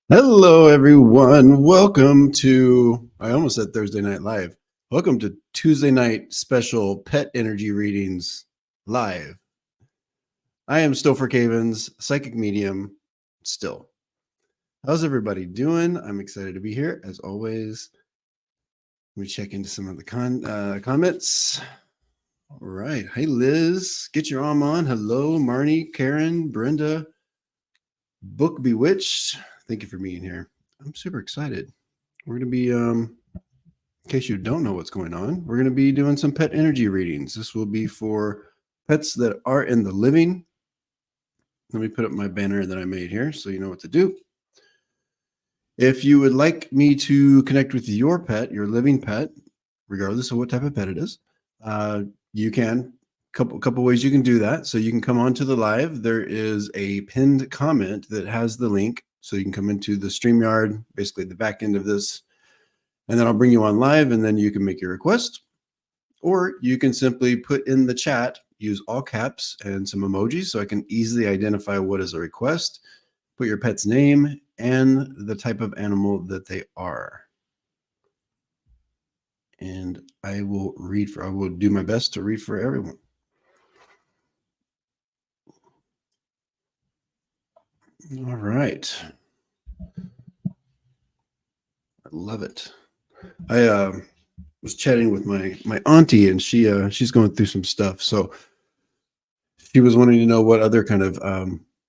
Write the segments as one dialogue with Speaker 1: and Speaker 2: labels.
Speaker 1: Hello, everyone. Welcome to, I almost said Thursday Night Live. Welcome to Tuesday night special pet energy readings live. I am Stouffer Cavens, psychic medium, still. How's everybody doing? I'm excited to be here, as always. Let me check into some of the comments. All right. Hey, Liz. Get your arm on. Hello, Marnie, Karen, Brenda, Book Bewitched. Thank you for being here. I'm super excited. We're going to be, in case you don't know what's going on, we're going to be doing some pet energy readings. This will be for pets that are in the living. Let me put up my banner that I made here so you know what to do. If you would like me to connect with your pet, your living pet, regardless of what type of pet it is. You can couple ways you can do that. So you can come onto the live. There is a pinned comment that has the link, so you can come into the StreamYard, basically the back end of this, and then I'll bring you on live, and then you can make your request. Or you can simply put in the chat, use all caps and some emojis so I can easily identify what is a request, put your pet's name and the type of animal that they are. And I will do my best to read for everyone. All right. I love it. I was chatting with my auntie, and she's going through some stuff. So she was wanting to know what other kind of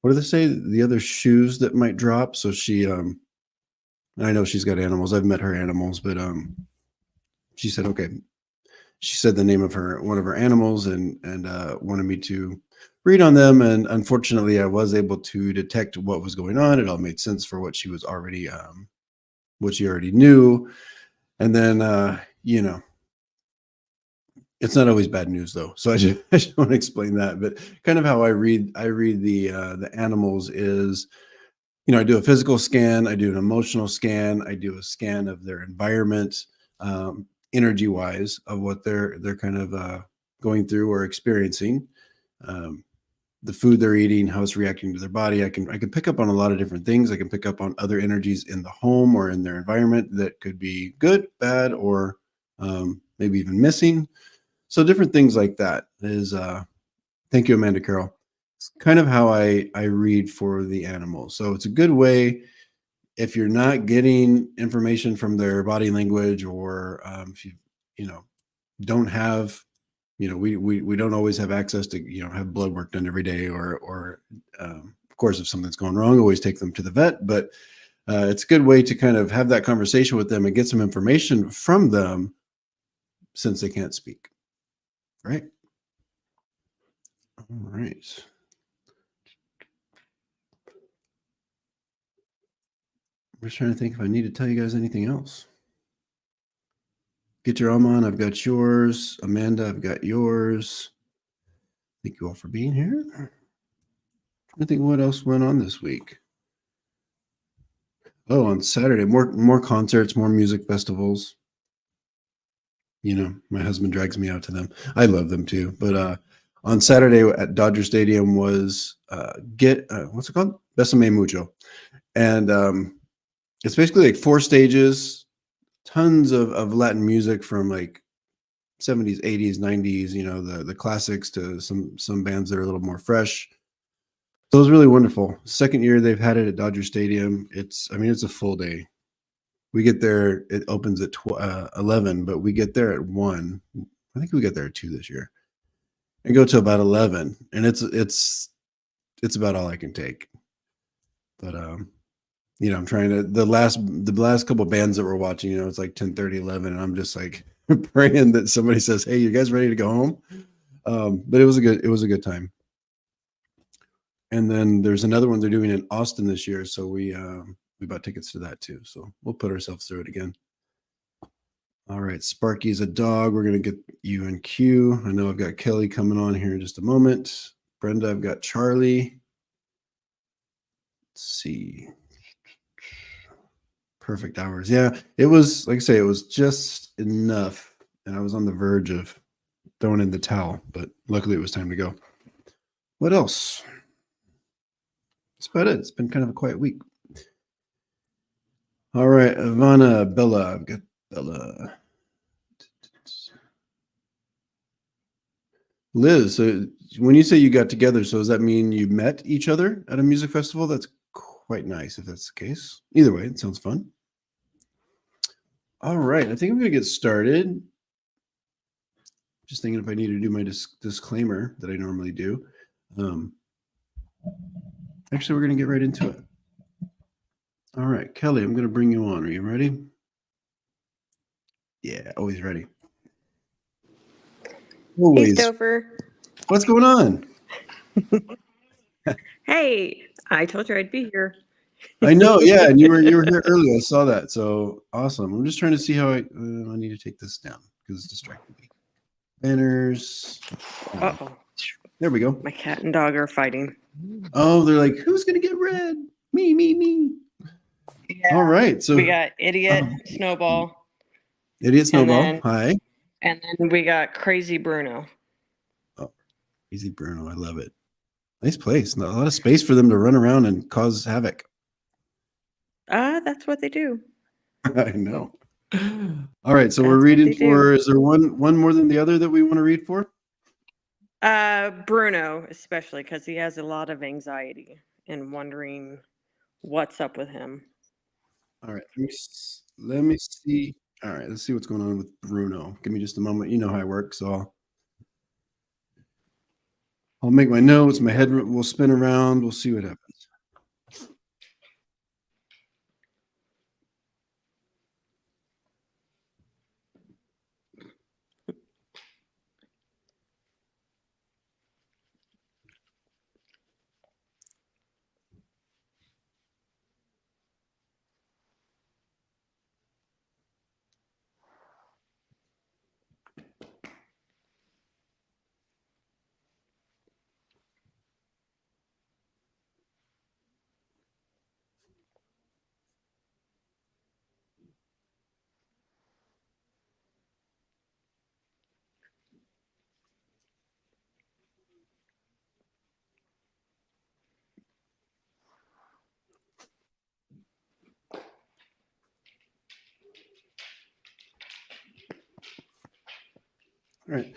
Speaker 1: what do they say, the other shoes that might drop. So she I know she's got animals. I've met her animals, but she said, okay. She said the name of one of her animals and wanted me to read on them. And unfortunately, I was able to detect what was going on. It all made sense for what she was already what she already knew. And then you know, it's not always bad news though. So I just want to explain that. But kind of how I read the animals is, you know, I do a physical scan, I do an emotional scan, I do a scan of their environment, energy wise, of what they're kind of going through or experiencing, the food they're eating, how it's reacting to their body. I can pick up on a lot of different things. I can pick up on other energies in the home or in their environment that could be good, bad, or maybe even missing. So different things like that is thank you, Amanda Carroll. It's kind of how I read for the animals. So it's a good way if you're not getting information from their body language, or if you know don't have, you know, we don't always have access to, you know, have blood work done every day, or of course, if something's going wrong, always take them to the vet. But it's a good way to kind of have that conversation with them and get some information from them since they can't speak. Right. All right. I'm just trying to think if I need to tell you guys anything else. Get your Oman, I've got yours. Amanda, I've got yours. Thank you all for being here. I think what else went on this week. Oh, on Saturday, more concerts, more music festivals. You know, my husband drags me out to them. I love them too. But on Saturday at Dodger Stadium was what's it called? Besame Mucho. And it's basically like 4 stages, tons of Latin music from like 70s, 80s, 90s, you know, the classics to some bands that are a little more fresh. So it was really wonderful. Second year they've had it at Dodger Stadium. It's a full day. We get there, it opens at 11, but we get there at 1. I think we get there at 2 this year. And go to about 11, and it's about all I can take. But you know, I'm trying to, the last couple bands that we're watching, you know, it's like 10:30, 11, and I'm just like praying that somebody says, "Hey, you guys ready to go home?" But it was a good time. And then there's another one they're doing in Austin this year, so we bought tickets to that too. So we'll put ourselves through it again. All right, Sparky's a dog. We're gonna get you in queue. I know I've got Kelly coming on here in just a moment. Brenda, I've got Charlie. Let's see. Perfect hours. Yeah, it was, like I say, it was just enough, and I was on the verge of throwing in the towel, but luckily it was time to go. What else? That's about it. It's been kind of a quiet week. All right, Ivana, Bella. I've got Bella. Liz, so when you say you got together, so does that mean you met each other at a music festival? That's quite nice if that's the case. Either way, it sounds fun. All right, I think I'm going to get started. Just thinking if I need to do my disclaimer that I normally do. Actually, we're going to get right into it. All right, Kelly, I'm going to bring you on. Are you ready? Yeah, always ready. Always.
Speaker 2: Hey, Stouffer.
Speaker 1: What's going on?
Speaker 2: Hey, I told you I'd be here.
Speaker 1: I know, yeah, and you were here early. I saw that, so awesome. I'm just trying to see how I need to take this down. because it's distracting me. Banners.
Speaker 2: Uh-oh.
Speaker 1: There we go.
Speaker 2: My cat and dog are fighting.
Speaker 1: Oh, they're like, who's gonna get red? Me.
Speaker 2: Yeah.
Speaker 1: All right. So
Speaker 2: we got Idiot, Snowball,
Speaker 1: Idiot Snowball.
Speaker 2: then-
Speaker 1: Hi.
Speaker 2: and then we got Crazy Bruno.
Speaker 1: Oh, easy Bruno. I love it. Nice place. A lot of space for them to run around and cause havoc.
Speaker 2: That's what they do.
Speaker 1: I know. All right. So we're
Speaker 2: That's what
Speaker 1: reading
Speaker 2: they do.
Speaker 1: for, is there one more than the other that we want to read for?
Speaker 2: Bruno, especially because he has a lot of anxiety and wondering what's up with him.
Speaker 1: All right. Let me see. All right. Let's see what's going on with Bruno. Give me just a moment. You know how I work. So I'll make my notes. My head will spin around. We'll see what happens. All right.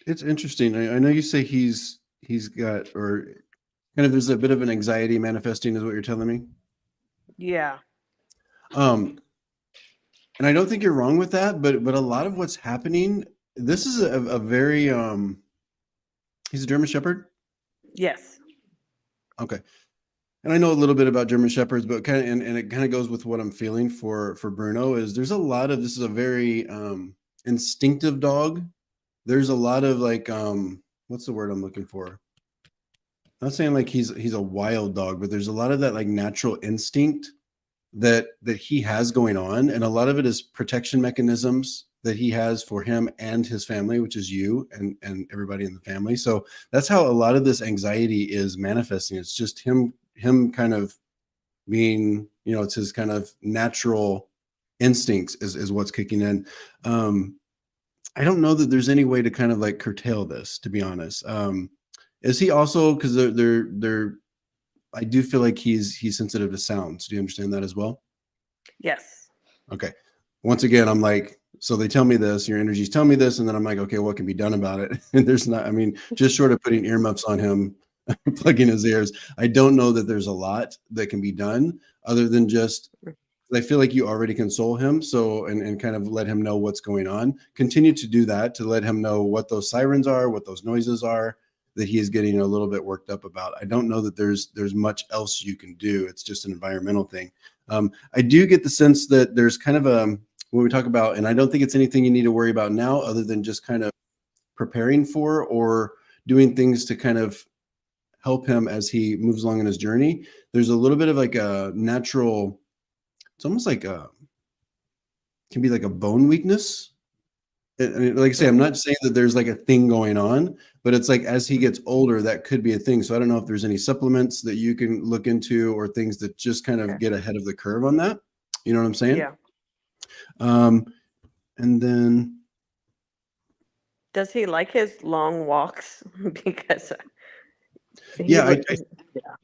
Speaker 1: It's interesting. I know you say he's got, or kind of there's a bit of an anxiety manifesting, is what you're telling me.
Speaker 2: Yeah.
Speaker 1: And I don't think you're wrong with that, but a lot of what's happening, this is a very he's a German Shepherd.
Speaker 2: Yes.
Speaker 1: Okay. And I know a little bit about German Shepherds, but kind of, and it kind of goes with what I'm feeling for Bruno, is there's a lot of, this is a very instinctive dog. There's a lot of like, what's the word I'm looking for? Not saying like he's a wild dog, but there's a lot of that like natural instinct that he has going on, and a lot of it is protection mechanisms that he has for him and his family, which is you and everybody in the family. So that's how a lot of this anxiety is manifesting. It's just him kind of being, it's his kind of natural instincts is what's kicking in. I don't know that there's any way to kind of like curtail this, to be honest. Is he also, because they're I do feel like he's sensitive to sounds. Do you understand that as well?
Speaker 2: Yes.
Speaker 1: Okay. Once again, I'm like, so they tell me this, your energies tell me this, and then I'm like, okay, what can be done about it? And there's not, I mean, just short of putting earmuffs on him, plugging his ears, I don't know that there's a lot that can be done other than just, I feel like you already console him. So, and kind of let him know what's going on. Continue to do that, to let him know what those sirens are, what those noises are, that he is getting a little bit worked up about. I don't know that there's much else you can do. It's just an environmental thing. I do get the sense that there's kind of a, when we talk about, and I don't think it's anything you need to worry about now other than just kind of preparing for or doing things to kind of help him as he moves along in his journey. There's a little bit of like a natural, it's almost like a, can be like a bone weakness. And like I say, I'm not saying that there's like a thing going on, but it's like as he gets older, that could be a thing. So I don't know if there's any supplements that you can look into or things that just kind of get ahead of the curve on that. You know what I'm saying?
Speaker 2: Yeah.
Speaker 1: And then,
Speaker 2: does he like his long walks? Because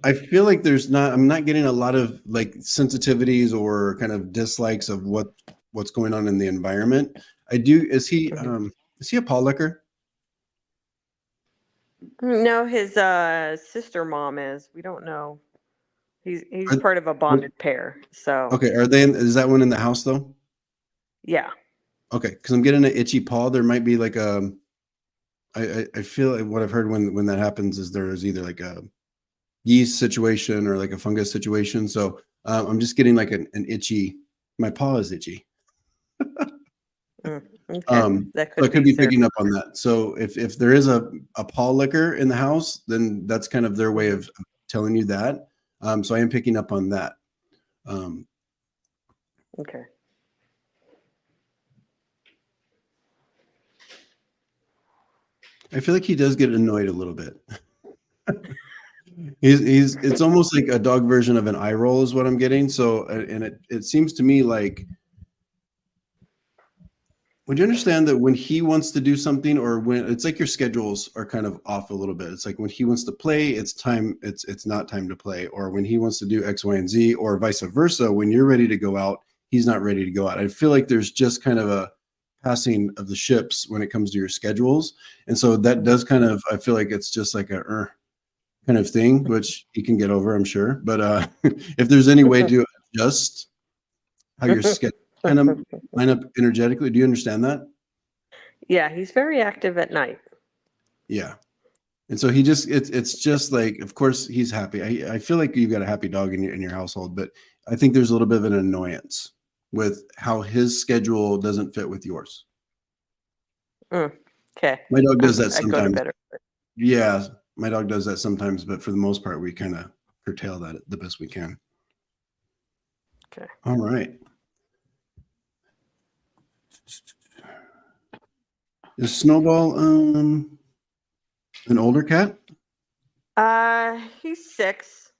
Speaker 1: I feel like I'm not getting a lot of like sensitivities or kind of dislikes of what's going on in the environment. Is he a paw licker?
Speaker 2: No, his sister mom is. We don't know. He's part of a bonded pair. So
Speaker 1: okay, is that one in the house though?
Speaker 2: Yeah.
Speaker 1: Okay, because I'm getting an itchy paw. There might be like I feel like what I've heard when that happens is there is either like a yeast situation or like a fungus situation. So I'm just getting like an itchy, my paw is itchy.
Speaker 2: Okay.
Speaker 1: That could, so I could be picking up on that. So if there is a paw licker in the house, then that's kind of their way of telling you that. So I am picking up on that.
Speaker 2: Okay.
Speaker 1: I feel like he does get annoyed a little bit. He's it's almost like a dog version of an eye roll is what I'm getting. So and it seems to me like, would you understand that when he wants to do something, or when it's like your schedules are kind of off a little bit. It's like when he wants to play, it's time, it's not time to play, or when he wants to do X, Y, and Z, or vice versa. When you're ready to go out, he's not ready to go out. I feel like there's just kind of a passing of the ships when it comes to your schedules. And so that does kind of, I feel like it's just like a kind of thing, which he can get over, I'm sure. But if there's any way to adjust how your schedule kind of line up energetically, do you understand that?
Speaker 2: Yeah, he's very active at night.
Speaker 1: Yeah. And so he just it's just like, of course he's happy. I feel like you've got a happy dog in your household, but I think there's a little bit of an annoyance with how his schedule doesn't fit with yours.
Speaker 2: Okay.
Speaker 1: My dog does that
Speaker 2: I go to
Speaker 1: sometimes.
Speaker 2: bed early.
Speaker 1: Yeah, my dog does that sometimes, but for the most part, we kind of curtail that the best we can.
Speaker 2: Okay.
Speaker 1: All right. Is Snowball an older cat?
Speaker 2: He's 6.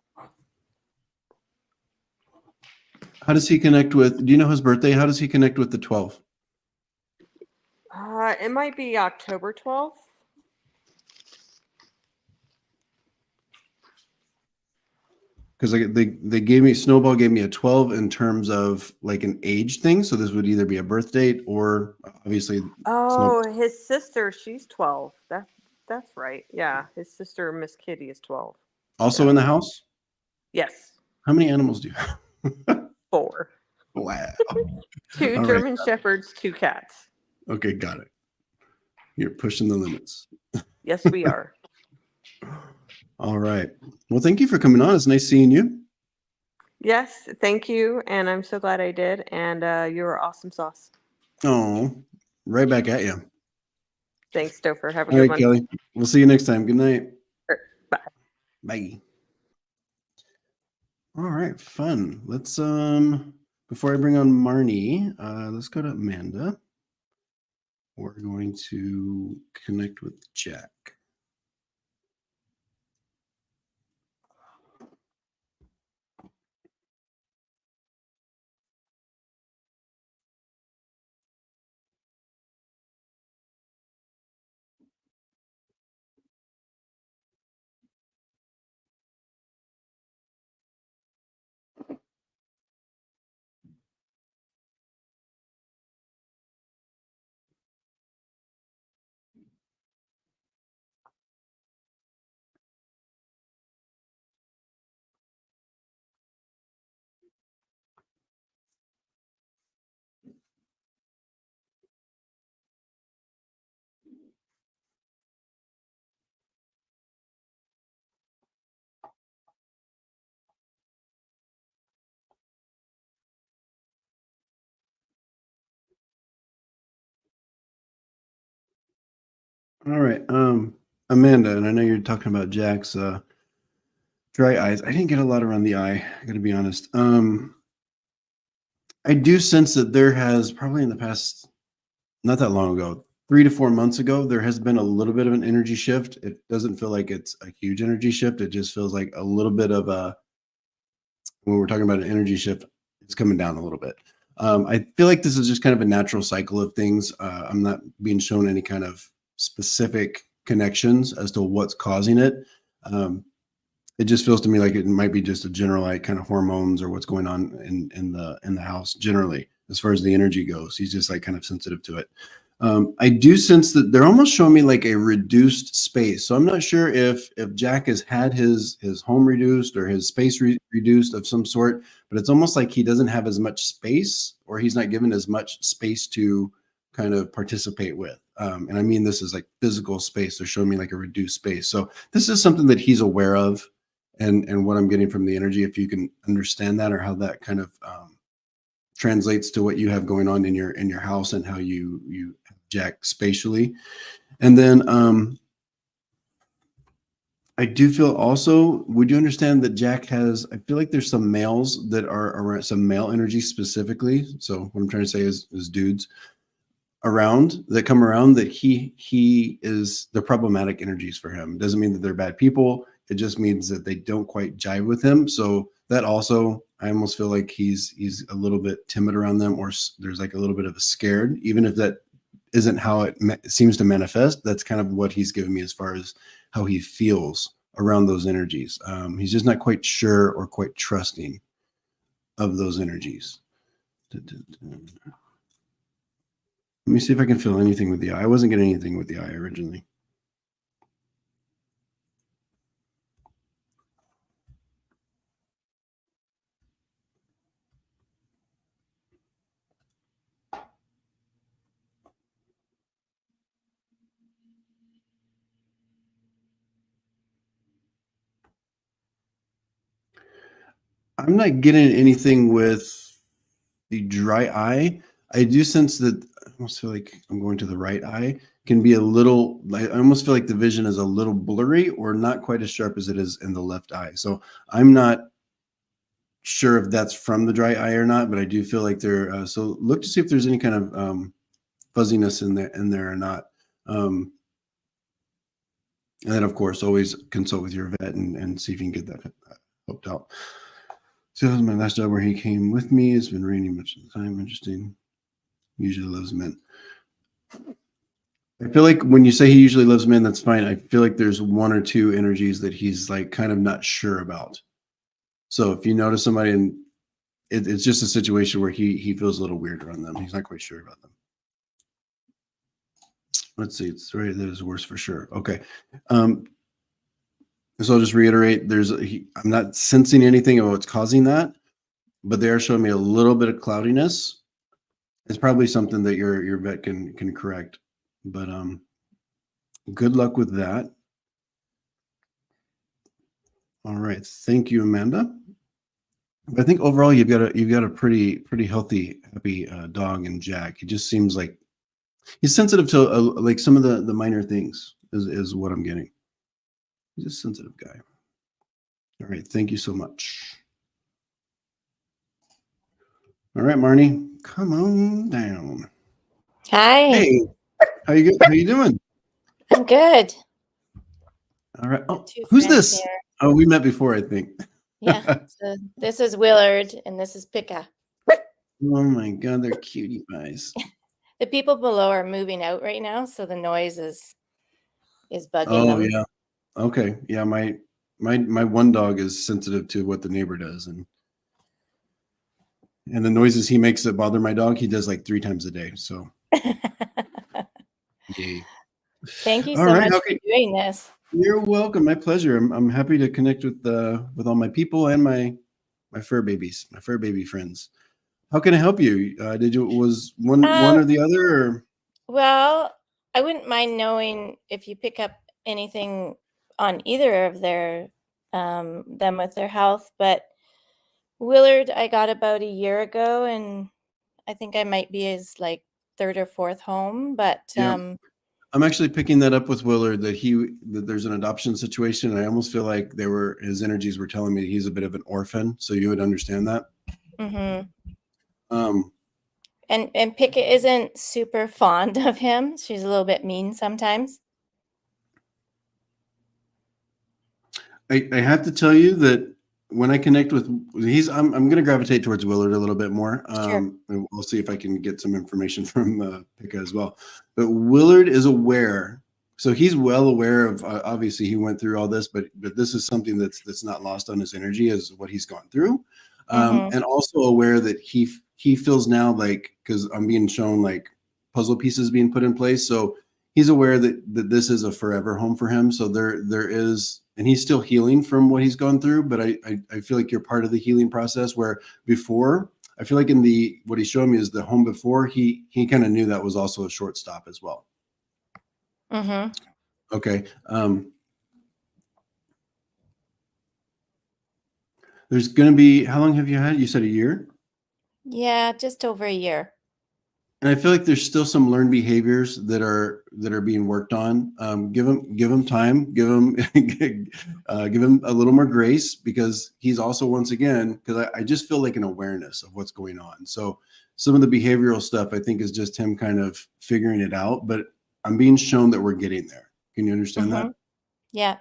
Speaker 1: How does he connect with, do you know his birthday? How does he connect with the 12?
Speaker 2: It might be October 12th.
Speaker 1: Because they gave me, Snowball gave me a 12 in terms of like an age thing. So this would either be a birth date or obviously Snowball.
Speaker 2: Oh, his sister, she's 12. That's right. Yeah, his sister, Miss Kitty, is 12.
Speaker 1: Also
Speaker 2: Yeah.
Speaker 1: in the house.
Speaker 2: Yes.
Speaker 1: How many animals do you have?
Speaker 2: 4.
Speaker 1: Wow.
Speaker 2: 2
Speaker 1: All right.
Speaker 2: German Shepherds, 2 cats.
Speaker 1: Okay, got it. You're pushing the limits.
Speaker 2: Yes, we are.
Speaker 1: All right. Well, thank you for coming on. It's nice seeing you.
Speaker 2: Yes, thank you, and I'm so glad I did. And you're awesome sauce.
Speaker 1: Oh, right back at you.
Speaker 2: Thanks, Stouffer. Have a
Speaker 1: All
Speaker 2: good
Speaker 1: right,
Speaker 2: one.
Speaker 1: Kelly. We'll see you next time. Good night.
Speaker 2: Bye.
Speaker 1: Bye. All right, fun. Let's before I bring on Marnie, let's go to Amanda. We're going to connect with Jack. All right, Amanda, and I know you're talking about Jack's dry eyes. I didn't get a lot around the eye. I got to be honest. I do sense that there has probably in the past, not that long ago, 3 to 4 months ago, there has been a little bit of an energy shift. It doesn't feel like it's a huge energy shift. It just feels like a little bit of a, when we're talking about an energy shift, it's coming down a little bit. I feel like this is just kind of a natural cycle of things. I'm not being shown any kind of specific connections as to what's causing it. It just feels to me like it might be just a general like kind of hormones or what's going on in the house generally as far as the energy goes. He's just like kind of sensitive to it. I do sense that they're almost showing me like a reduced space. So I'm not sure if Jack has had his home reduced or his space reduced of some sort, but it's almost like he doesn't have as much space, or he's not given as much space to kind of participate with. And I mean, this is like physical space. They're showing me like a reduced space. So this is something that he's aware of, and what I'm getting from the energy, if you can understand that or how that kind of translates to what you have going on in your house and how you Jack spatially. And then I do feel also, would you understand that Jack has, I feel like there's some males that are around, some male energy specifically. So what I'm trying to say is dudes around that come around that he is the problematic energies for him. Doesn't mean that they're bad people. It just means that they don't quite jive with him. So that also, I almost feel like he's a little bit timid around them, or there's like a little bit of a scared, even if that isn't how it seems to manifest. That's kind of what he's given me as far as how he feels around those energies. He's just not quite sure or quite trusting of those energies. Let me see if I can feel anything with the eye. I wasn't getting anything with the eye originally. I'm not getting anything with the dry eye. I do sense that I almost feel like I'm going to the right eye. Can be a little, I almost feel like the vision is a little blurry or not quite as sharp as it is in the left eye. So I'm not sure if that's from the dry eye or not, but I do feel like there. So look to see if there's any kind of fuzziness in there or not. And then, of course, always consult with your vet and see if you can get that helped out. So that was my last job where he came with me. It's been raining much of the time. Interesting. Usually loves men. I feel like when you say he usually loves men, that's fine. I feel like there's one or two energies that he's like kind of not sure about. So if you notice somebody and it's just a situation where he feels a little weird around them. He's not quite sure about them. Let's see. It's right. That is worse for sure. Okay. So I'll just reiterate. I'm not sensing anything about what's causing that, but they are showing me a little bit of cloudiness. It's probably something that your vet can correct. But good luck with that. All right. Thank you, Amanda. I think overall you've got a pretty healthy, happy dog and Jack. He just seems like he's sensitive to like some of the minor things is what I'm getting. He's a sensitive guy. All right, thank you so much. All right, Marnie, come on down.
Speaker 3: Hi.
Speaker 1: Hey, how you doing?
Speaker 3: I'm good.
Speaker 1: All right. Oh, who's this?
Speaker 3: Here.
Speaker 1: Oh, we met before, I think.
Speaker 3: Yeah. So this is Willard and this is Pika.
Speaker 1: Oh my God, they're cutie pies.
Speaker 3: The people below are moving out right now, so the noise is bugging
Speaker 1: them.
Speaker 3: them.
Speaker 1: Yeah. Okay. Yeah, my one dog is sensitive to what the neighbor does, and the noises he makes that bother my dog, he does like 3 times a day. So yay.
Speaker 3: Thank you so much for doing this.
Speaker 1: You're welcome. My pleasure. I'm happy to connect with all my people and my fur babies, my fur baby friends. How can I help you? Was one or the other? Or?
Speaker 3: Well, I wouldn't mind knowing if you pick up anything on either of their them with their health, but Willard I got about a year ago, and I think I might be his like 3rd or 4th home, but
Speaker 1: Yeah. I'm actually picking that up with Willard that there's an adoption situation. And I almost feel like his energies were telling me he's a bit of an orphan. So you would understand that.
Speaker 3: Mm-hmm. And Pika isn't super fond of him. She's a little bit mean sometimes.
Speaker 1: I have to tell you that when I connect with I'm going to gravitate towards Willard a little bit more.
Speaker 3: Sure.
Speaker 1: We'll see if I can get some information from Pika as well. But Willard is aware, so he's well aware of. Obviously, he went through all this, but this is something that's not lost on his energy as what he's gone through, and also aware that he feels now like, because I'm being shown like puzzle pieces being put in place, so he's aware that this is a forever home for him. So there is. And he's still healing from what he's gone through, but I feel like you're part of the healing process, where before, I feel like what he's showing me is the home before, he kind of knew that was also a short stop as well.
Speaker 3: Mm-hmm.
Speaker 1: Okay. There's going to be, how long have you had? You said a year?
Speaker 3: Yeah, just over a year.
Speaker 1: And I feel like there's still some learned behaviors that are being worked on. Give him time. Give him a little more grace, because he's also, once again, because I just feel like an awareness of what's going on. So some of the behavioral stuff, I think, is just him kind of figuring it out. But I'm being shown that we're getting there. Can you understand that?
Speaker 3: Yeah.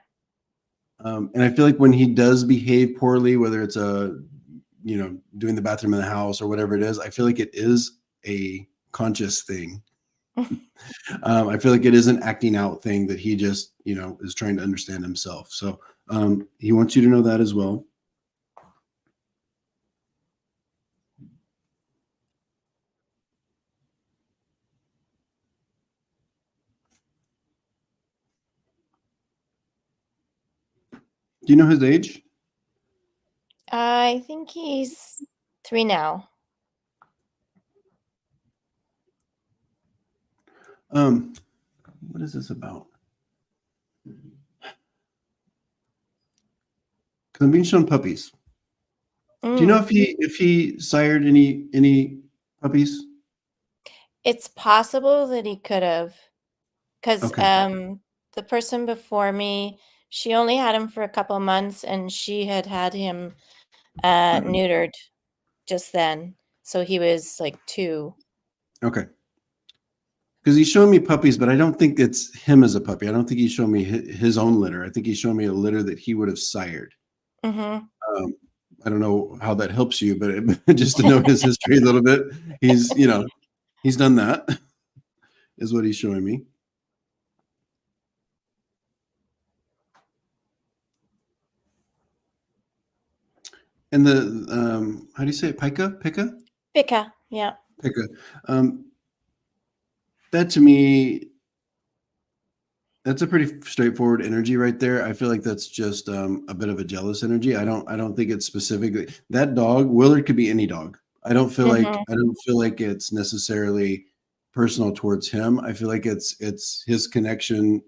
Speaker 1: And I feel like when he does behave poorly, whether it's doing the bathroom in the house or whatever it is, I feel like it is a conscious thing. I feel like it is an acting out thing that he just, is trying to understand himself. So he wants you to know that as well. Do you know his age?
Speaker 3: I think he's 3 now.
Speaker 1: What is this about? Because I'm being shown puppies. Do you know if he sired any puppies?
Speaker 3: It's possible that he could have, because
Speaker 1: Okay.
Speaker 3: the person before me, she only had him for a couple of months, and she had him neutered just then, so he was like 2.
Speaker 1: Okay. Because he's showing me puppies, but I don't think it's him as a puppy. I don't think he's showing me his own litter. I think he's showing me a litter that he would have sired. I don't know how that helps you, but just to know his history a little bit, he's done that, is what he's showing me. And the how do you say it? Pika,
Speaker 3: yeah.
Speaker 1: Pika. That to me, that's a pretty straightforward energy right there. I feel like that's just a bit of a jealous energy. I don't think it's specifically that dog. Willard could be any dog. I don't feel like it's necessarily personal towards him. I feel like it's his connection.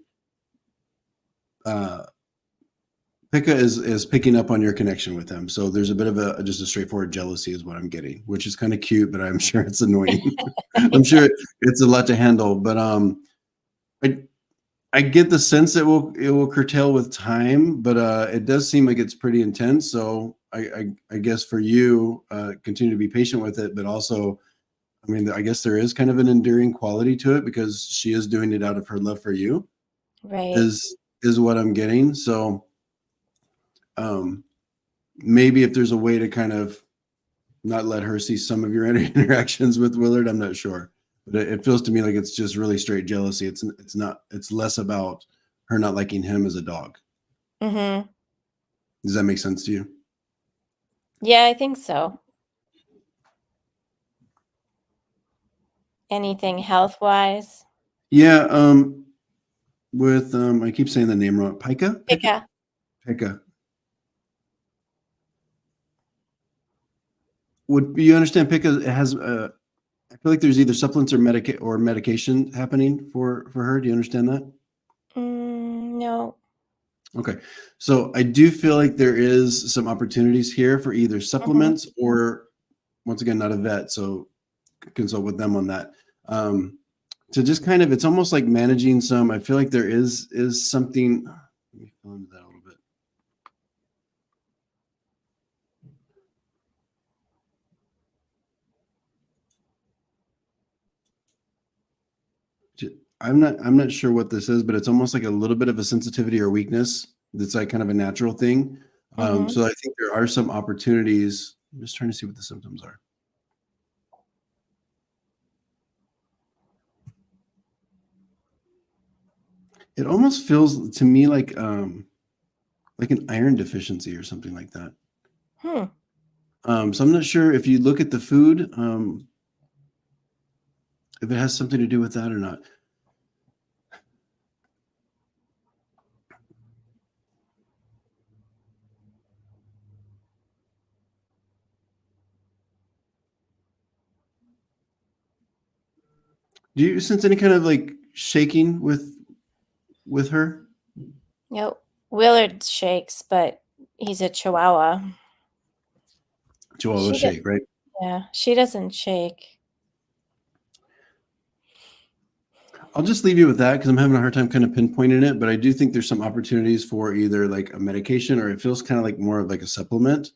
Speaker 1: Pika is picking up on your connection with him. So there's a bit of just a straightforward jealousy is what I'm getting, which is kind of cute, but I'm sure it's annoying. I'm sure it's a lot to handle, but I get the sense it will curtail with time, but it does seem like it's pretty intense. So I guess for you, continue to be patient with it, but also, I mean, I guess there is kind of an endearing quality to it because she is doing it out of her love for you.
Speaker 3: Right.
Speaker 1: Is what I'm getting. So maybe if there's a way to kind of not let her see some of your interactions with Willard, I'm not sure. But it feels to me like it's just really straight jealousy. It's less about her not liking him as a dog. Does that make sense to you?
Speaker 3: Yeah, I think so. Anything health-wise?
Speaker 1: Yeah. With I keep saying the name wrong. Pika. Would you understand Pika has I feel like there's either supplements or medication happening for her. Do you understand that?
Speaker 3: No.
Speaker 1: Okay. So I do feel like there is some opportunities here for either supplements or, once again, not a vet, so consult with them on that. To just kind of, it's almost like managing some, I feel like there is something, let me fill into that a little bit. I'm not sure what this is, but it's almost like a little bit of a sensitivity or weakness that's like kind of a natural thing. So I think there are some opportunities. I'm just trying to see what the symptoms are. It almost feels to me like an iron deficiency or something like that. So I'm not sure if you look at the food, if it has something to do with that or not. Do you sense any kind of like shaking with her?
Speaker 3: Nope. Willard shakes, but he's a Chihuahua.
Speaker 1: Chihuahua shake, right?
Speaker 3: Yeah, she doesn't shake.
Speaker 1: I'll just leave you with that because I'm having a hard time kind of pinpointing it, but I do think there's some opportunities for either like a medication or it feels kind of like more of like a supplement.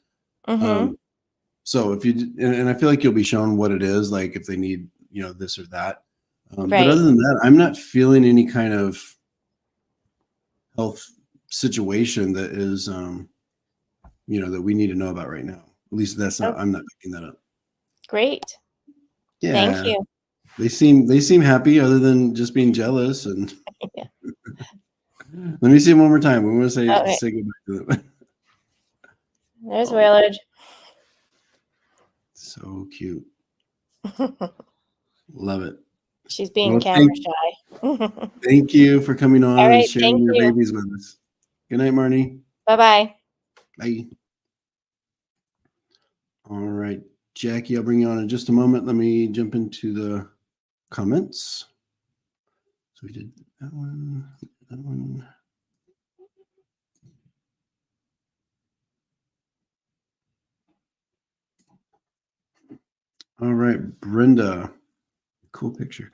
Speaker 1: So if you, and I feel like you'll be shown what it is, like if they need, this or that. But
Speaker 3: Right.
Speaker 1: other than that, I'm not feeling any kind of health situation that is, that we need to know about right now. At least I'm not picking that up.
Speaker 3: Great.
Speaker 1: Yeah.
Speaker 3: Thank you.
Speaker 1: They seem happy other than just being jealous. And
Speaker 3: Yeah.
Speaker 1: let me see it one more time. We want to
Speaker 3: Okay.
Speaker 1: say goodbye to them.
Speaker 3: There's Willard.
Speaker 1: So cute. Love it.
Speaker 3: She's being
Speaker 1: Well,
Speaker 3: camera shy.
Speaker 1: Thank you for coming on
Speaker 3: All
Speaker 1: and
Speaker 3: right,
Speaker 1: sharing
Speaker 3: thank
Speaker 1: your
Speaker 3: you.
Speaker 1: babies with us. Good night, Marnie.
Speaker 3: Bye-bye.
Speaker 1: Bye. All right, Jackie, I'll bring you on in just a moment. Let me jump into the comments. So we did that one, that one. All right, Brenda. Cool picture.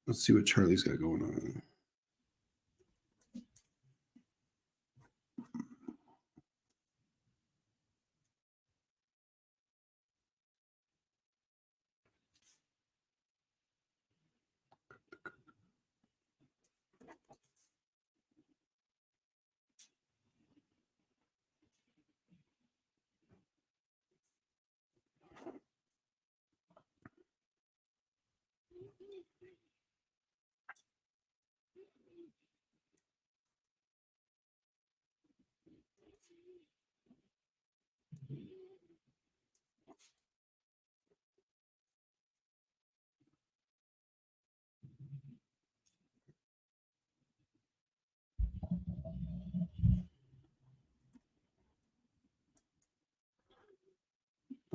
Speaker 1: Let's see what Charlie's got going on.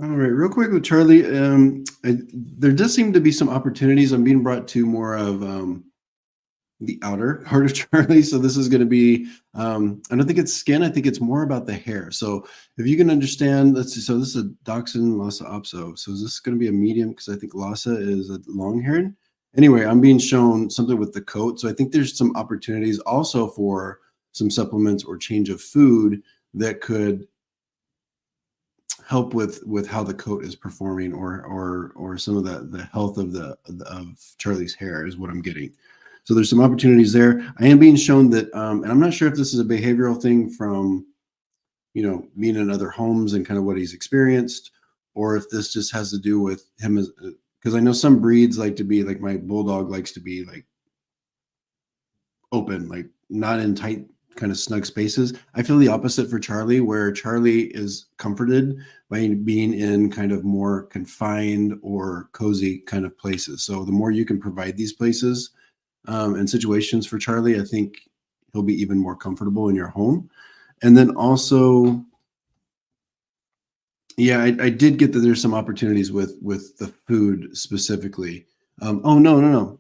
Speaker 1: All right, real quick with Charlie, there does seem to be some opportunities. I'm being brought to more of the outer part of Charlie. So this is going to be, I don't think it's skin. I think it's more about the hair. So if you can understand, let's see. So this is a Dachshund Lhasa Apso. So is this going to be a medium? Because I think Lhasa is a long-haired. Anyway, I'm being shown something with the coat. So I think there's some opportunities also for some supplements or change of food that could help with how the coat is performing or some of the health of Charlie's hair is what I'm getting. So there's some opportunities there. I am being shown that, and I'm not sure if this is a behavioral thing from, being in other homes and kind of what he's experienced, or if this just has to do with him as, because I know some breeds like to be like my bulldog likes to be like open, like not in tight kind of snug spaces. I feel the opposite for Charlie, where Charlie is comforted by being in kind of more confined or cozy kind of places. So the more you can provide these places and situations for Charlie, I think he'll be even more comfortable in your home. And then also, yeah, I did get that there's some opportunities with the food specifically. Oh no.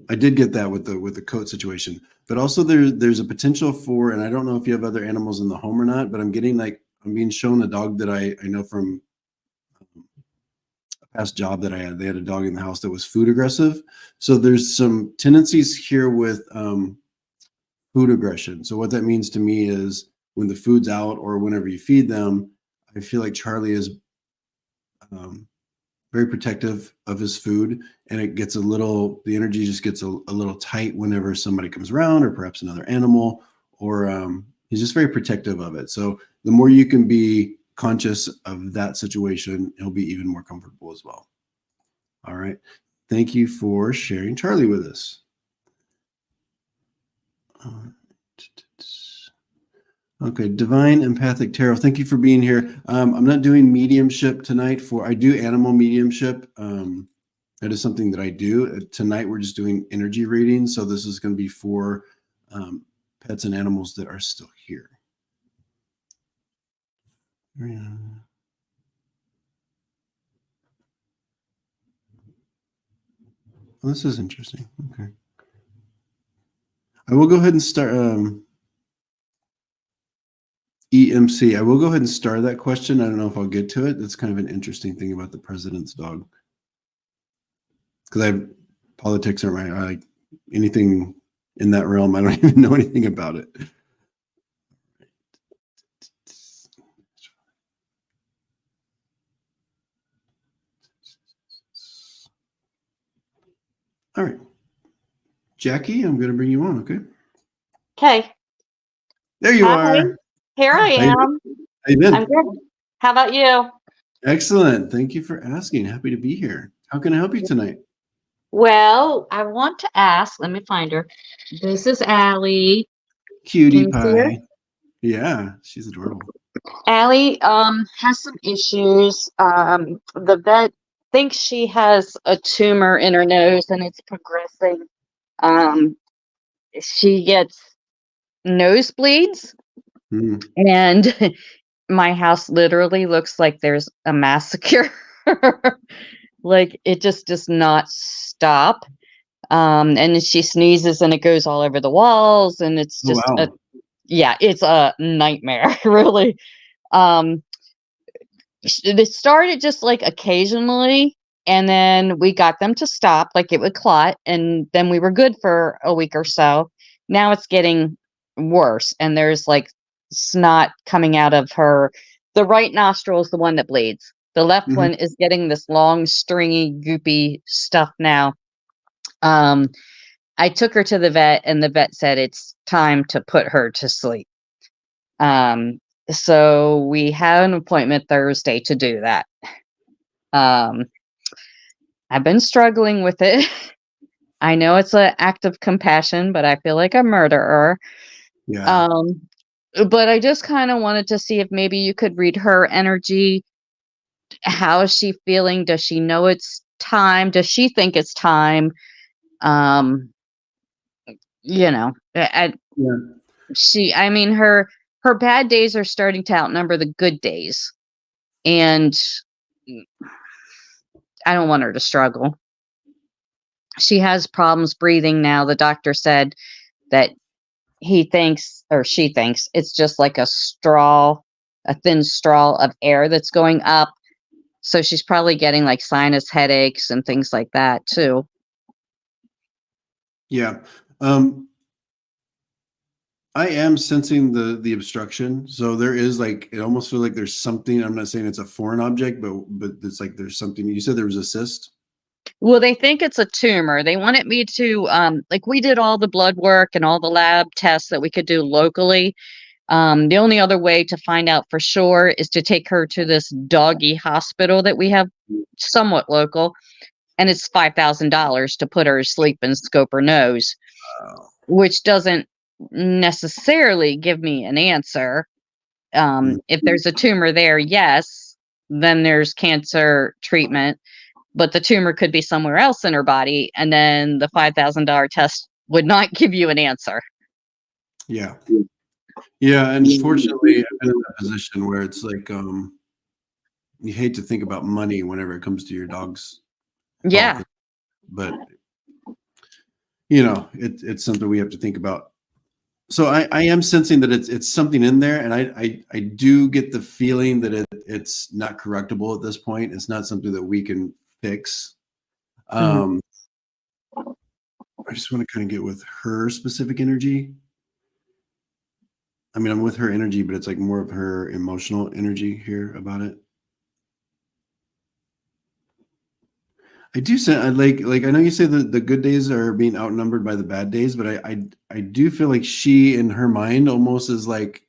Speaker 1: I did get that with the coat situation, but also there's a potential for, and I don't know if you have other animals in the home or not, but I'm being shown a dog that I know from a past job that I had. They had a dog in the house that was food aggressive. So there's some tendencies here with food aggression. So what that means to me is when the food's out or whenever you feed them, I feel like Charlie is very protective of his food, and the energy just gets a little tight whenever somebody comes around or perhaps another animal, or he's just very protective of it. So the more you can be conscious of that situation, he'll be even more comfortable as well. All right. Thank you for sharing Charlie with us. Okay, Divine Empathic Tarot. Thank you for being here. I'm not doing mediumship tonight. I do animal mediumship. That is something that I do. Tonight we're just doing energy readings. So this is going to be for pets and animals that are still here. Yeah. Well, this is interesting. Okay. I will go ahead and start EMC. I will go ahead and start that question. I don't know if I'll get to it. That's kind of an interesting thing about the president's dog. Because politics aren't anything in that realm. I don't even know anything about it. All right. Jackie, I'm going to bring you on, okay?
Speaker 4: Okay.
Speaker 1: There you
Speaker 4: Hi.
Speaker 1: are.
Speaker 4: Here I
Speaker 1: How you,
Speaker 4: am.
Speaker 1: how you been?
Speaker 4: I'm good. How about you?
Speaker 1: Excellent. Thank you for asking. Happy to be here. How can I help you tonight?
Speaker 4: Well, I want to ask, let me find her. This is Allie.
Speaker 1: Cutie
Speaker 4: Can you see her?
Speaker 1: pie. Yeah, she's adorable.
Speaker 4: Allie has some issues. The vet thinks she has a tumor in her nose and it's progressing. She gets nosebleeds
Speaker 1: Mm.
Speaker 4: and my house literally looks like there's a massacre. Like it just does not stop. And she sneezes and it goes all over the walls and it's
Speaker 1: Oh,
Speaker 4: just
Speaker 1: wow.
Speaker 4: it's a nightmare, really. Um, it started just like occasionally, and then we got them to stop, like it would clot, and then we were good for a week or so. Now it's getting worse, and there's like snot coming out of her. The right nostril is the one that bleeds. The left
Speaker 1: Mhm.
Speaker 4: one is getting this long, stringy, goopy stuff now. I took her to the vet, and the vet said it's time to put her to sleep. Um, so we had an appointment Thursday to do that. Um, I've been struggling with it. I know it's an act of compassion, but I feel like a murderer.
Speaker 1: Yeah.
Speaker 4: But I just kind of wanted to see if maybe you could read her energy. How is she feeling? Does she know it's time? Does she think it's time? Um, you know,
Speaker 1: Yeah.
Speaker 4: I mean, her bad days are starting to outnumber the good days, and I don't want her to struggle. She has problems breathing now. The doctor said that he thinks, or she thinks, it's just like a thin straw of air that's going up. So she's probably getting like sinus headaches and things like that too.
Speaker 1: Yeah. I am sensing the obstruction. So there is like, it almost feels like there's something. I'm not saying it's a foreign object, but it's like there's something. You said there was a cyst.
Speaker 4: Well, they think it's a tumor. They wanted me to, like, we did all the blood work and all the lab tests that we could do locally. The only other way to find out for sure is to take her to this doggy hospital that we have somewhat local, and it's $5,000 to put her to sleep and scope her nose, which doesn't necessarily give me an answer. If there's a tumor there, yes, then there's cancer treatment, but the tumor could be somewhere else in her body, and then the $5,000 test would not give you an answer.
Speaker 1: Yeah. Yeah. And fortunately, I've been in that position where it's like, you hate to think about money whenever it comes to your dog's
Speaker 4: Yeah.
Speaker 1: health, but it's something we have to think about. So I am sensing that it's something in there, and I do get the feeling that it's not correctable at this point. It's not something that we can fix. I just want to kind of get with her specific energy. I mean, I'm with her energy, but it's like more of her emotional energy here about it. I do say I like I know you say that the good days are being outnumbered by the bad days, but I do feel like she in her mind almost is like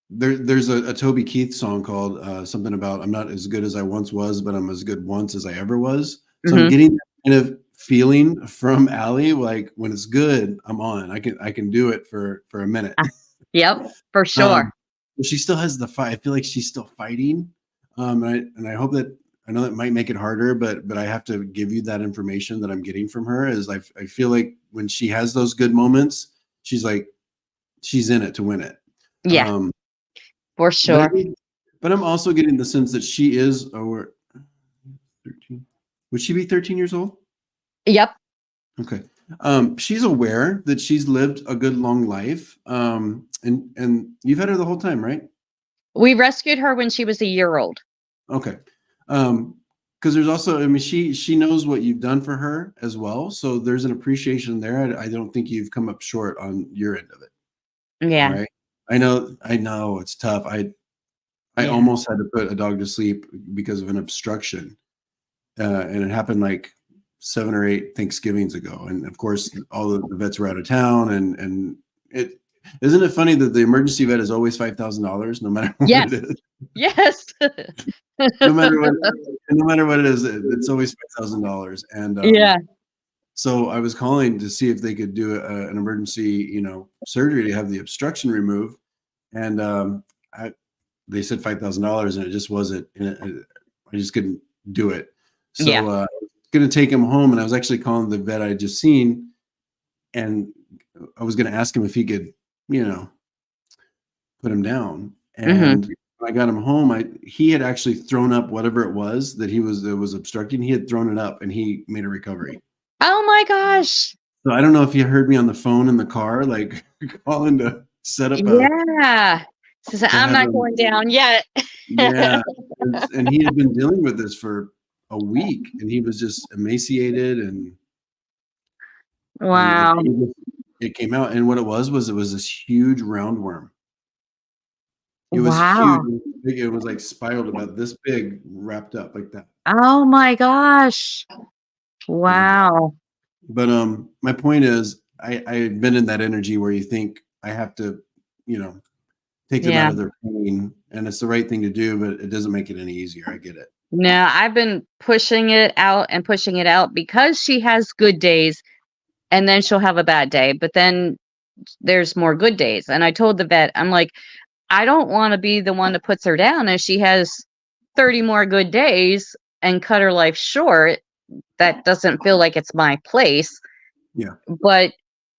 Speaker 1: there's a Toby Keith song called something about I'm not as good as I once was, but I'm as good once as I ever was. So I'm getting that kind of feeling from Allie, like when it's good, I'm on. I can do it for a minute.
Speaker 4: Yep, for sure.
Speaker 1: But she still has the fight. I feel like she's still fighting. And I hope that I know that might make it harder, but I have to give you that information that I'm getting from her. Is I feel like when she has those good moments, she's like she's in it to win it.
Speaker 4: Yeah, for
Speaker 1: But
Speaker 4: sure.
Speaker 1: but I'm also getting the sense that she is over 13. Would she be 13 years old?
Speaker 4: Yep.
Speaker 1: Okay. She's aware that she's lived a good long life. And you've had her the whole time, right?
Speaker 4: We rescued her when she was a year old.
Speaker 1: Okay. Because there's also, I mean, she knows what you've done for her as well. So there's an appreciation there. I don't think you've come up short on your end of it.
Speaker 4: Yeah.
Speaker 1: All right. I know it's tough. I
Speaker 4: Yeah.
Speaker 1: almost had to put a dog to sleep because of an obstruction. and it happened like 7 or 8 Thanksgivings ago. And of course, all the vets were out of town, and it isn't it funny that the emergency vet is always $5,000 no matter what
Speaker 4: Yes.
Speaker 1: it is.
Speaker 4: Yes.
Speaker 1: No matter what, no matter what it is, it's always $5,000. And
Speaker 4: Yeah.
Speaker 1: so I was calling to see if they could do an emergency, surgery to have the obstruction removed, and they said $5,000, and it just wasn't. I just couldn't do it. So
Speaker 4: Yeah.
Speaker 1: I was going to take him home, and I was actually calling the vet I had just seen, and I was going to ask him if he could, put him down. And when I got him home, he had actually thrown up whatever it was that was obstructing. He had thrown it up, and he made a recovery.
Speaker 4: Oh my gosh.
Speaker 1: So I don't know if you heard me on the phone in the car, like calling to set up
Speaker 4: Yeah. So I'm
Speaker 1: have
Speaker 4: not
Speaker 1: him-
Speaker 4: going down yet.
Speaker 1: yeah. And he had been dealing with this for a week, and he was just emaciated, and
Speaker 4: Wow.
Speaker 1: it came out. And what it was this huge roundworm. It was
Speaker 4: Wow.
Speaker 1: huge. Big. It was like spiraled about this big, wrapped up like that.
Speaker 4: Oh my gosh. Wow.
Speaker 1: But my point is, I had been in that energy where you think I have to, take them out of their pain, and it's the right thing to do, but it doesn't make it any easier. I get it.
Speaker 4: No, I've been pushing it out because she has good days and then she'll have a bad day, but then there's more good days. And I told the vet, I'm like, I don't want to be the one that puts her down if she has 30 more good days and cut her life short. That doesn't feel like it's my place.
Speaker 1: Yeah.
Speaker 4: But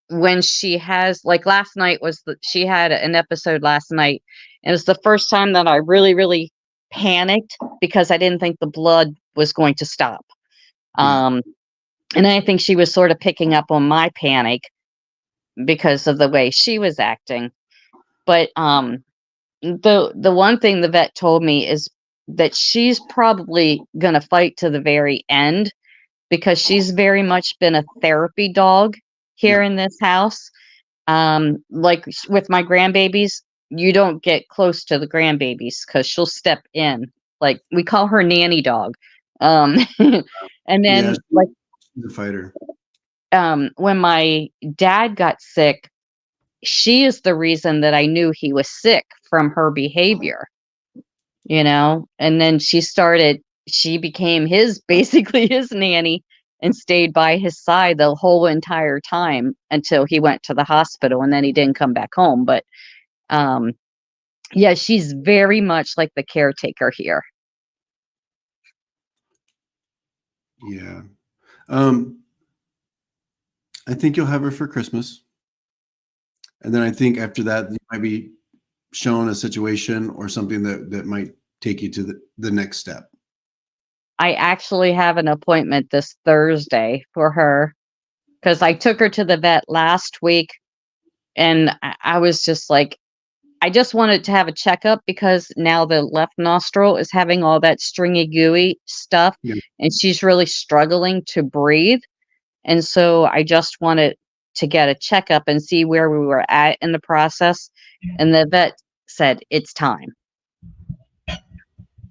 Speaker 4: when she has, like last night she had an episode last night. And it was the first time that I really, really panicked because I didn't think the blood was going to stop.
Speaker 1: Yeah.
Speaker 4: And I think she was sort of picking up on my panic because of the way she was acting. But the one thing the vet told me is that she's probably going to fight to the very end because she's very much been a therapy dog here in this house. Like with my grandbabies, you don't get close to the grandbabies because she'll step in. Like we call her nanny dog. And then like
Speaker 1: she's a fighter.
Speaker 4: when my dad got sick, she is the reason that I knew he was sick from her behavior, and then she became basically his nanny and stayed by his side the whole entire time until he went to the hospital, and then he didn't come back home. But yeah, she's very much like the caretaker here.
Speaker 1: Yeah. I think you'll have her for Christmas. And then I think after that, you might be shown a situation or something that might take you to the next step.
Speaker 4: I actually have an appointment this Thursday for her because I took her to the vet last week, and I was just like, I just wanted to have a checkup because now the left nostril is having all that stringy, gooey stuff, and she's really struggling to breathe. And so I just wanted to get a checkup and see where we were at in the process. And the vet said, it's time.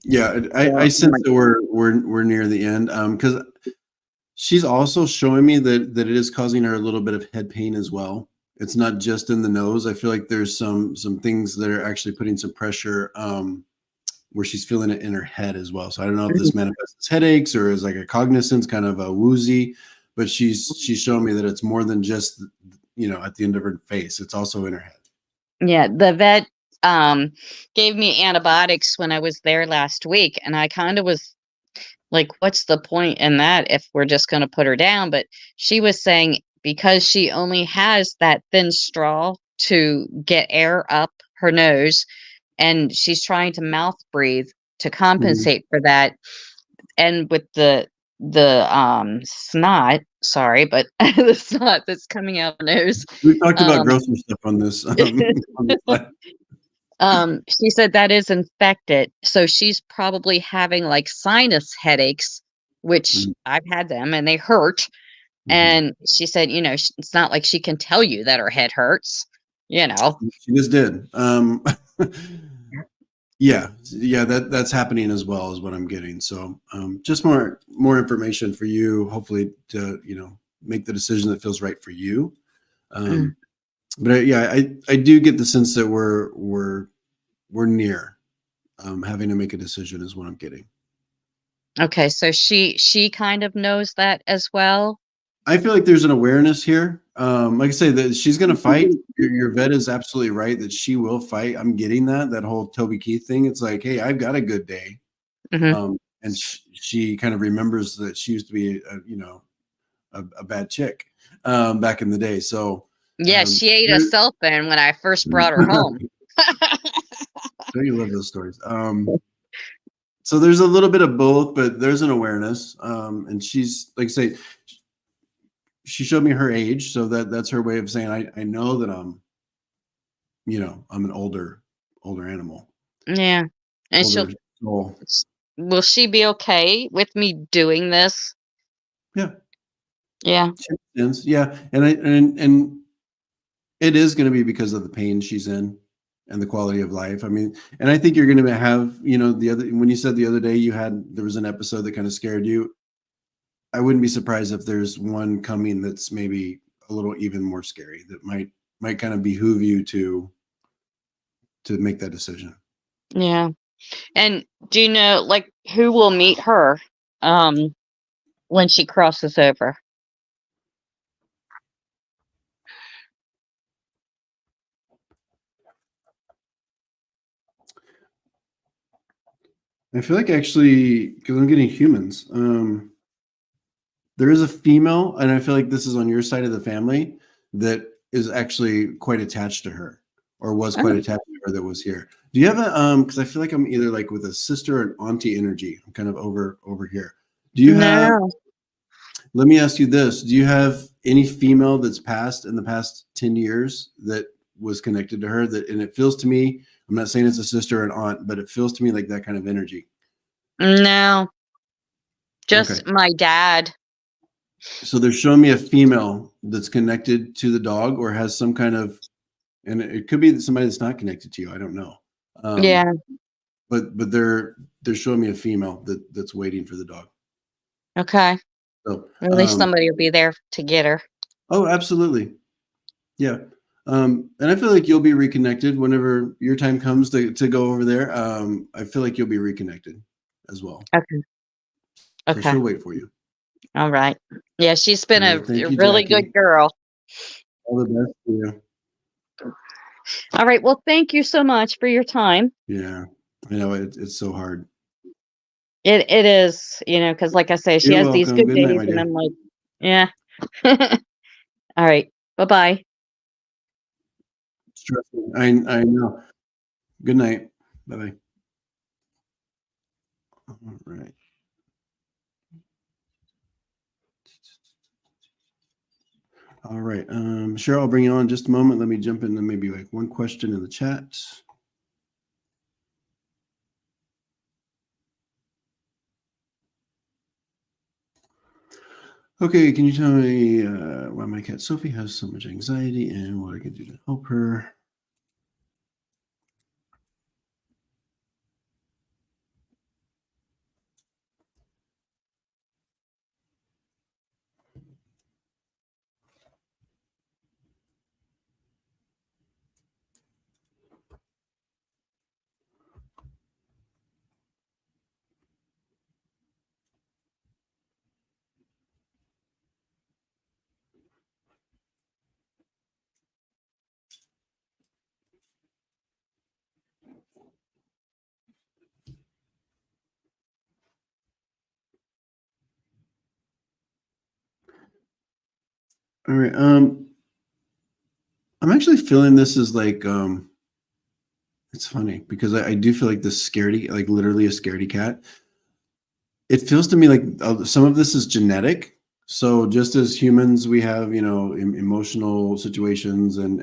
Speaker 1: Yeah, I sense that we're near the end, because she's also showing me that it is causing her a little bit of head pain as well. It's not just in the nose. I feel like there's some things that are actually putting some pressure, where she's feeling it in her head as well. So I don't know if this manifests as headaches or as like a cognizance, kind of a woozy, but she's showing me that it's more than just at the end of her face. It's also in her head.
Speaker 4: Yeah, the vet gave me antibiotics when I was there last week, and I kind of was like, what's the point in that if we're just going to put her down? But she was saying because she only has that thin straw to get air up her nose, and she's trying to mouth breathe to compensate for that. And with the snot, sorry, but the snot that's coming out of her nose.
Speaker 1: We've talked about grosser stuff on this.
Speaker 4: She said that is infected, so she's probably having like sinus headaches, which I've had them and they hurt. And she said, it's not like she can tell you that her head hurts.
Speaker 1: She just did. Yeah, that's happening as well, is what I'm getting. So just more information for you, hopefully to make the decision that feels right for you.
Speaker 4: Mm.
Speaker 1: But I do get the sense that we're near having to make a decision is what I'm getting.
Speaker 4: Okay, so she kind of knows that as well.
Speaker 1: I feel like there's an awareness here. Like I say, that she's going to fight. Your vet is absolutely right that she will fight. I'm getting that whole Toby Keith thing. It's like, hey, I've got a good day.
Speaker 4: Hmm.
Speaker 1: And she kind of remembers that she used to be, a bad chick back in the day. So,
Speaker 4: Yeah, she ate a
Speaker 1: there-
Speaker 4: cell phone when I first brought her home.
Speaker 1: don't you love those stories? So there's a little bit of both, but there's an awareness. And she's, like I say, she showed me her age, so that's her way of saying I know that I'm an older animal,
Speaker 4: Yeah, and
Speaker 1: older soul.
Speaker 4: will she be okay with me doing this?
Speaker 1: Yeah,
Speaker 4: Yeah.
Speaker 1: she understands. Yeah, and it is going to be because of the pain she's in and the quality of life. I mean, and I think you're going to have, the other, when you said the other day there was an episode that kind of scared you. I wouldn't be surprised if there's one coming that's maybe a little even more scary that might kind of behoove you to make that decision.
Speaker 4: Yeah. And do you know, like, who will meet her when she crosses over?
Speaker 1: I feel like actually, because I'm getting humans, there is a female, and I feel like this is on your side of the family, that is actually quite attached to her, or was quite
Speaker 4: Oh,
Speaker 1: attached to her, that was here. Do you have because I feel like I'm either like with a sister or an auntie energy. I'm kind of over here. Do you have?
Speaker 4: no.
Speaker 1: Let me ask you this: do you have any female that's passed in the past 10 years that was connected to her? That, and it feels to me, I'm not saying it's a sister or an aunt, but it feels to me like that kind of energy.
Speaker 4: No.
Speaker 1: Okay.
Speaker 4: Just my dad.
Speaker 1: So they're showing me a female that's connected to the dog or has some kind of, and it could be somebody that's not connected to you. I don't know.
Speaker 4: Yeah.
Speaker 1: But they're showing me a female that's waiting for the dog.
Speaker 4: Okay.
Speaker 1: So,
Speaker 4: At least somebody will be there to get her.
Speaker 1: oh, absolutely. Yeah. And I feel like you'll be reconnected whenever your time comes to go over there. I feel like you'll be reconnected as well.
Speaker 4: Okay.
Speaker 1: So
Speaker 4: Okay.
Speaker 1: she'll wait for you.
Speaker 4: All right. Yeah, she's been
Speaker 1: All
Speaker 4: a
Speaker 1: right. Thank you,
Speaker 4: really
Speaker 1: Jackie.
Speaker 4: good girl.
Speaker 1: All the best to you.
Speaker 4: All right. Well, thank you so much for your time.
Speaker 1: Yeah. I know it's so hard.
Speaker 4: It is, because like I say, she
Speaker 1: You're
Speaker 4: has these
Speaker 1: welcome.
Speaker 4: good
Speaker 1: Good night,
Speaker 4: days,
Speaker 1: my
Speaker 4: and
Speaker 1: dear.
Speaker 4: I'm like, yeah. All right. Bye-bye.
Speaker 1: Stressful. I know. Good night. Bye-bye. All right. All right. Cheryl, I'll bring you on in just a moment. Let me jump into maybe like one question in the chat. Okay, can you tell me why my cat Sophie has so much anxiety and what I can do to help her? All right. I'm actually feeling this is like it's funny because I do feel like this scaredy, like literally a scaredy cat. It feels to me like some of this is genetic. So just as humans, we have emotional situations and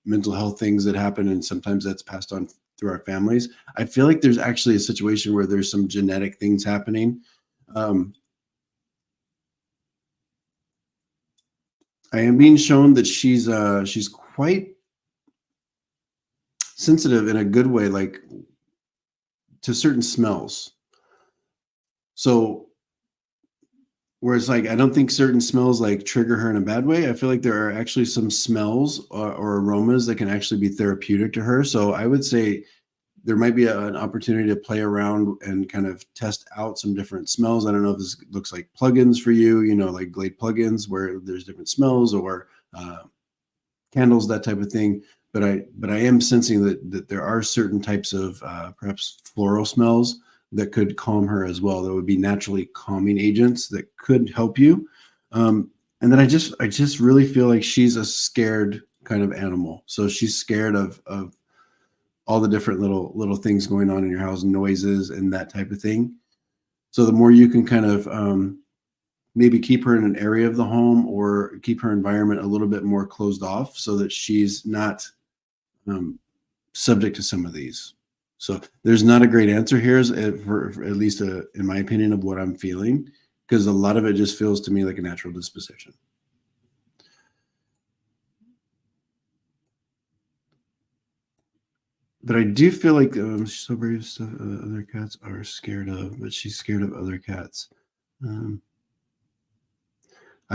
Speaker 1: mental health things that happen, and sometimes that's passed on through our families. I feel like there's actually a situation where there's some genetic things happening. Um, I am being shown that she's quite sensitive in a good way, like to certain smells. So whereas like I don't think certain smells like trigger her in a bad way. I feel like there are actually some smells or aromas that can actually be therapeutic to her. So I would say there might be an opportunity to play around and kind of test out some different smells. I don't know if this looks like plugins for you, you know, like Glade plugins where there's different smells, or candles, that type of thing. But I am sensing that there are certain types of perhaps floral smells that could calm her as well. That would be naturally calming agents that could help you. And then I just really feel like she's a scared kind of animal. So she's scared of all the different little things going on in your house, noises and that type of thing. So the more you can kind of maybe keep her in an area of the home or keep her environment a little bit more closed off so that she's not subject to some of these. So there's not a great answer here, for at least in my opinion, of what I'm feeling, because a lot of it just feels to me like a natural disposition. But I do feel like she's so brave stuff other cats are scared of, but she's scared of other cats. I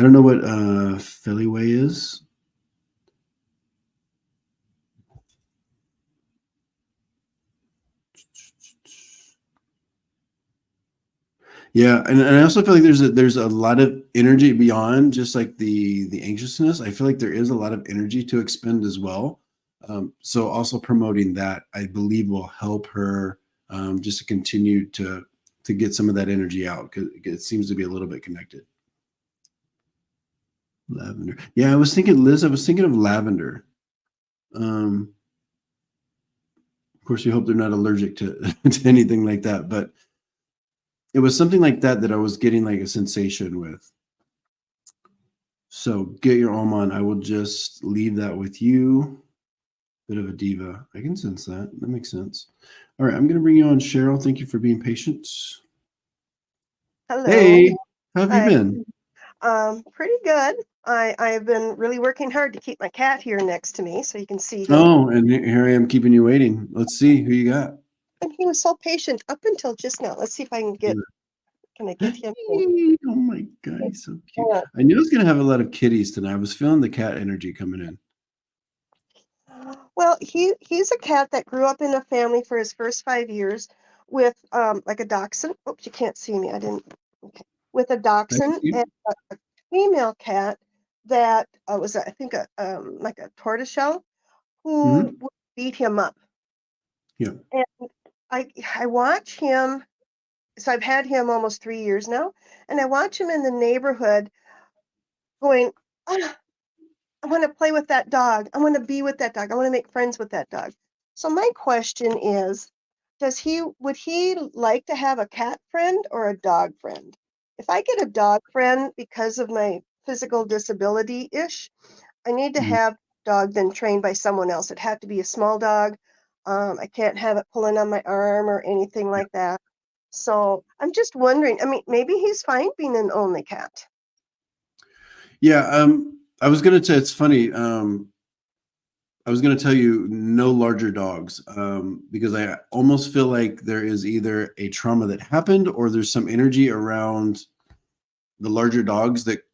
Speaker 1: don't know what Feliway is. Yeah, and I also feel like there's a lot of energy beyond just like the anxiousness. I feel like there is a lot of energy to expend as well. So also promoting that, I believe, will help her just to continue to get some of that energy out, because it seems to be a little bit connected. Lavender. Yeah, I was thinking, Liz, I was thinking of lavender. Of course, we hope they're not allergic to, to anything like that, but it was something like that I was getting like a sensation with. So get your ohm on. I will just leave that with you. Bit of a diva. I can sense that. That makes sense. All right, I'm going to bring you on, Cheryl. Thank you for being patient.
Speaker 5: Hello.
Speaker 1: Hey, how have you
Speaker 5: Hi.
Speaker 1: been?
Speaker 5: Pretty good. I've been really working hard to keep my cat here next to me so you can see him.
Speaker 1: Oh, and here I am keeping you waiting. Let's see who you got.
Speaker 5: And he was so patient up until just now. Let's see if I can get him.
Speaker 1: Hey, oh my God, he's so cute.
Speaker 5: Yeah.
Speaker 1: I knew I was going to have a lot of kitties tonight. I was feeling the cat energy coming in.
Speaker 5: Well, he's a cat that grew up in a family for his first 5 years with like a dachshund. Oops, you can't see me. I didn't. Okay. With a dachshund
Speaker 1: you.
Speaker 5: and a female cat that was, I think, like a tortoiseshell who would beat him up.
Speaker 1: Yeah.
Speaker 5: And I watch him. So I've had him almost 3 years now, and I watch him in the neighborhood going, "Ah, I want to play with that dog. I want to be with that dog. I want to make friends with that dog." So my question is, would he like to have a cat friend or a dog friend? If I get a dog friend because of my physical disability-ish, I need to
Speaker 1: Mhm.
Speaker 5: have a dog then trained by someone else. It had to be a small dog. I can't have it pulling on my arm or anything like that. So I'm just wondering, I mean, maybe he's fine being an only cat.
Speaker 1: Yeah, I was gonna tell. It's funny. I was gonna tell you no larger dogs, because I almost feel like there is either a trauma that happened or there's some energy around the larger dogs that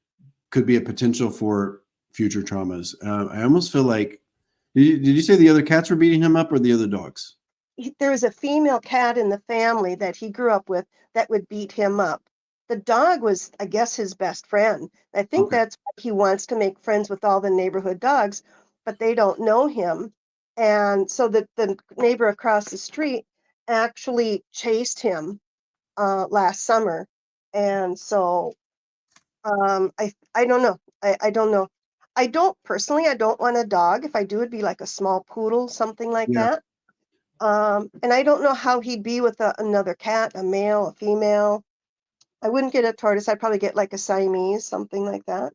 Speaker 1: could be a potential for future traumas. I almost feel like. Did you say the other cats were beating him up, or the other dogs?
Speaker 5: There was a female cat in the family that he grew up with that would beat him up. The dog was, I guess, his best friend. I think
Speaker 1: Okay.
Speaker 5: that's why he wants to make friends with all the neighborhood dogs, but they don't know him. And so the neighbor across the street actually chased him last summer. And so I don't know. I don't know. I don't personally, I don't want a dog. If I do, it'd be like a small poodle, something like
Speaker 1: Yeah.
Speaker 5: that. And I don't know how he'd be with another cat, a male, a female. I wouldn't get a tortoise. I'd probably get like a Siamese, something like that.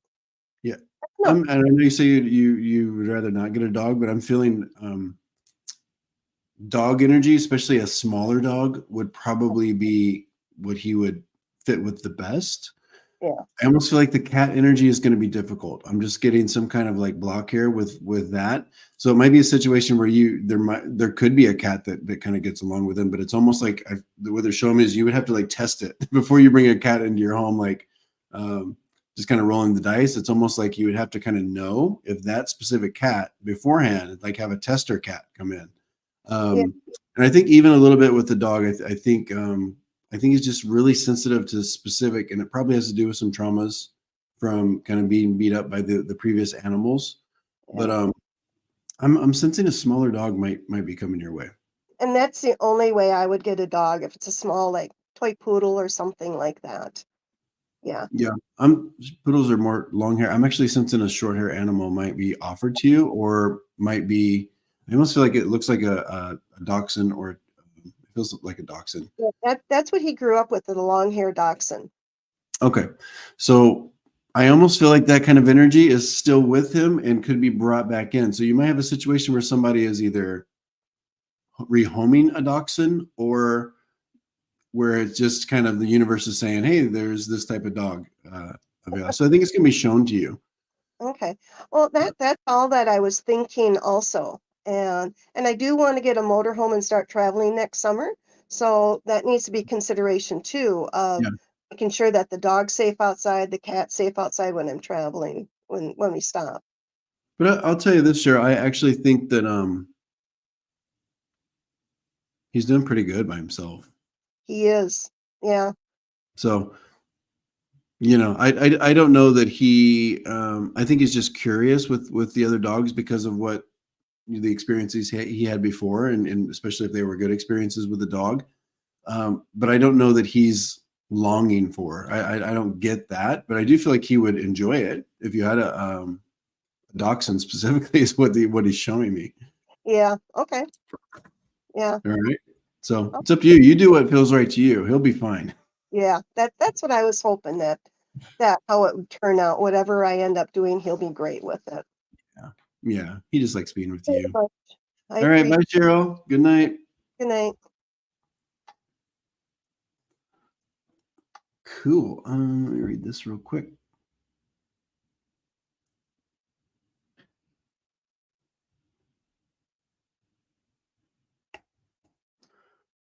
Speaker 1: Yeah.
Speaker 5: No.
Speaker 1: I know you say you would rather not get a dog, but I'm feeling dog energy, especially a smaller dog, would probably be what he would fit with the best. I almost feel like the cat energy is going to be difficult. I'm just getting some kind of like block here with that. So it might be a situation where there could be a cat that kind of gets along with him, but it's almost like what they're showing me is you would have to like test it before you bring a cat into your home, like just kind of rolling the dice. It's almost like you would have to kind of know if that specific cat beforehand, like have a tester cat come in. And I think even a little bit with the dog, I think he's just really sensitive to specific, and it probably has to do with some traumas from kind of being beat up by the previous animals. But I'm sensing a smaller dog might be coming your way.
Speaker 5: And that's the only way I would get a dog, if it's a small, like toy poodle or something like that. Yeah.
Speaker 1: Yeah, poodles are more long hair. I'm actually sensing a short hair animal might be offered to you, or might be. I almost feel like it looks like a dachshund, or it feels like a dachshund.
Speaker 5: Yeah, that's what he grew up with, the long hair dachshund.
Speaker 1: Okay, so I almost feel like that kind of energy is still with him and could be brought back in. So you might have a situation where somebody is either rehoming a dachshund, or where it's just kind of the universe is saying, hey, there's this type of dog available. So I think it's going to be shown to you.
Speaker 5: Okay. Well, that's all that I was thinking also. And I do want to get a motorhome and start traveling next summer. So that needs to be consideration too, of making sure that the dog's safe outside, the cat's safe outside when I'm traveling, when we stop.
Speaker 1: But I'll tell you this, Cheryl, I actually think that he's doing pretty good by himself.
Speaker 5: He is. Yeah.
Speaker 1: So, I don't know that he, I think he's just curious with the other dogs because of what the experiences he had before, and especially if they were good experiences with the dog. But I don't know that he's longing for. I don't get that, but I do feel like he would enjoy it if you had a dachshund specifically is what he's showing me.
Speaker 5: Yeah. Okay. Yeah.
Speaker 1: All right. So it's up to you. You do what feels right to you. He'll be fine.
Speaker 5: Yeah. That's what I was hoping, that how it would turn out. Whatever I end up doing, he'll be great with it.
Speaker 1: Yeah. He just likes being with you.
Speaker 5: All
Speaker 1: right. Bye, Cheryl. Good night.
Speaker 5: Good night.
Speaker 1: Cool. Let me read this real quick.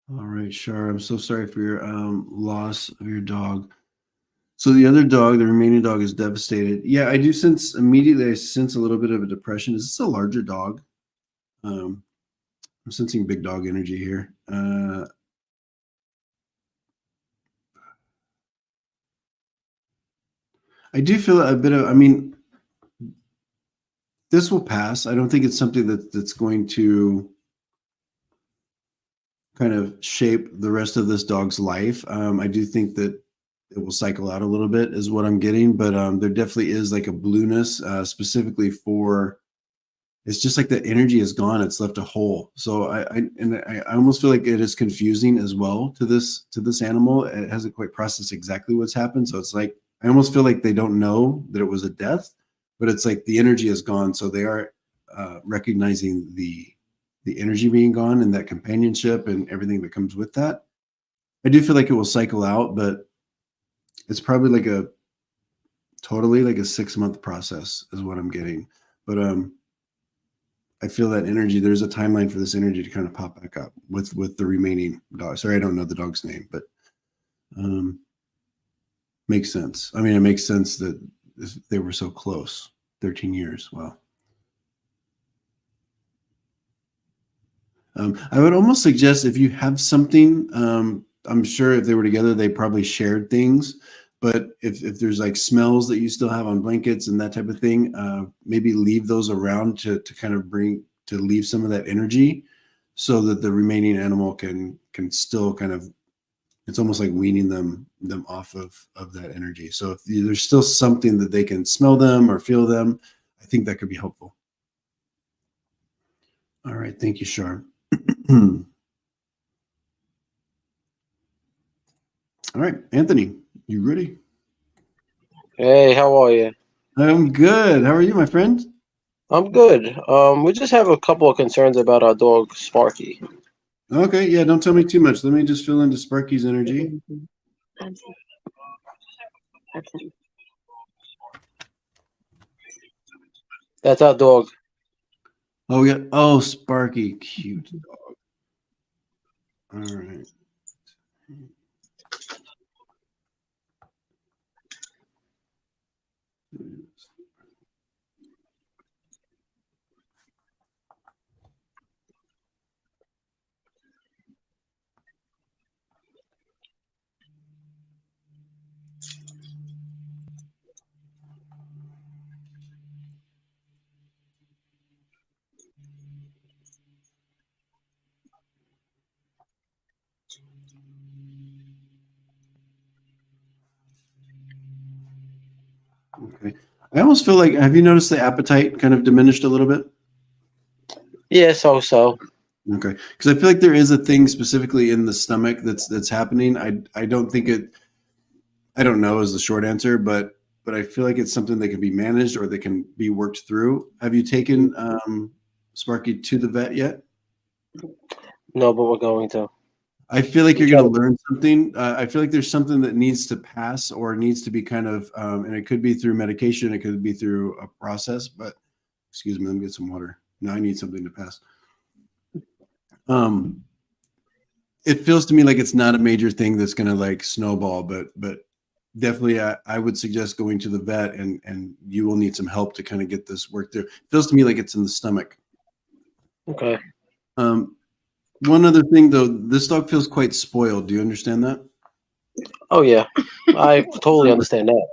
Speaker 1: All right, Shar, I'm so sorry for your loss of your dog. So the other dog, the remaining dog, is devastated. Yeah, I do sense immediately. I sense a little bit of a depression. Is this a larger dog? I'm sensing big dog energy here. I do feel a bit of. I mean, this will pass. I don't think it's something that's going to kind of shape the rest of this dog's life. I do think that it will cycle out a little bit is what I'm getting, but there definitely is like a blueness specifically for, it's just like the energy is gone. It's left a hole. So I almost feel like it is confusing as well to this animal. It hasn't quite processed exactly what's happened. So it's like, I almost feel like they don't know that it was a death, but it's like the energy is gone. So they are recognizing the energy being gone and that companionship and everything that comes with that. I do feel like it will cycle out, but it's probably like a 6-month process is what I'm getting. But I feel that energy, there's a timeline for this energy to kind of pop back up with the remaining dog. Sorry, I don't know the dog's name, but makes sense. I mean, it makes sense that they were so close. 13 years. Wow. I would almost suggest if you have something, I'm sure if they were together, they probably shared things. But if there's like smells that you still have on blankets and that type of thing, maybe leave those around to kind of leave some of that energy so that the remaining animal can still kind of, it's almost like weaning them off of that energy. So if there's still something that they can smell them or feel them, I think that could be helpful. All right. Thank you, Shar. All right, Anthony, you ready?
Speaker 6: Hey, how are you?
Speaker 1: I'm good. How are you, my friend?
Speaker 6: I'm good. We just have a couple of concerns about our dog Sparky.
Speaker 1: Okay, yeah, don't tell me too much. Let me just fill into Sparky's energy.
Speaker 6: Okay. That's our dog.
Speaker 1: Oh, yeah. Oh, Sparky. Cute dog. All right. Okay. I almost feel like, have you noticed the appetite kind of diminished a little bit?
Speaker 6: Yeah, so.
Speaker 1: Okay. Because I feel like there is a thing specifically in the stomach that's happening. I don't think it, I don't know is the short answer, but I feel like it's something that can be managed or that can be worked through. Have you taken Sparky to the vet yet?
Speaker 6: No, but we're going to.
Speaker 1: I feel like you're
Speaker 6: Try
Speaker 1: going
Speaker 6: to-
Speaker 1: to learn something. I feel like there's something that needs to pass or needs to be kind of, and it could be through medication, it could be through a process. But excuse me, let me get some water. Now I need something to pass. It feels to me like it's not a major thing that's going to like snowball, but definitely I would suggest going to the vet and you will need some help to kind of get this worked through. It feels to me like it's in the stomach.
Speaker 6: Okay.
Speaker 1: One other thing though, this dog feels quite spoiled. Do you understand that?
Speaker 6: Oh yeah, I totally understand that.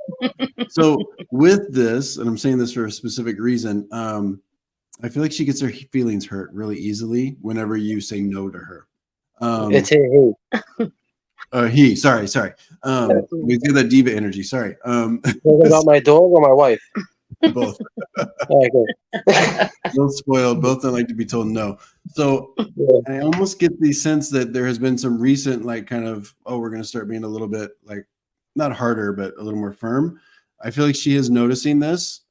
Speaker 1: So with this, and I'm saying this for a specific reason, I feel like she gets her feelings hurt really easily whenever you say no to her.
Speaker 6: It's he.
Speaker 1: Sorry. We do that diva energy. Sorry.
Speaker 6: Talking about my dog or my wife?
Speaker 1: Both.
Speaker 6: All right, good.
Speaker 1: Both spoiled. Both don't like to be told no. So
Speaker 6: Yeah.
Speaker 1: I almost get the sense that there has been some recent, like, kind of, oh, we're going to start being a little bit like not harder, but a little more firm. I feel like she is noticing this.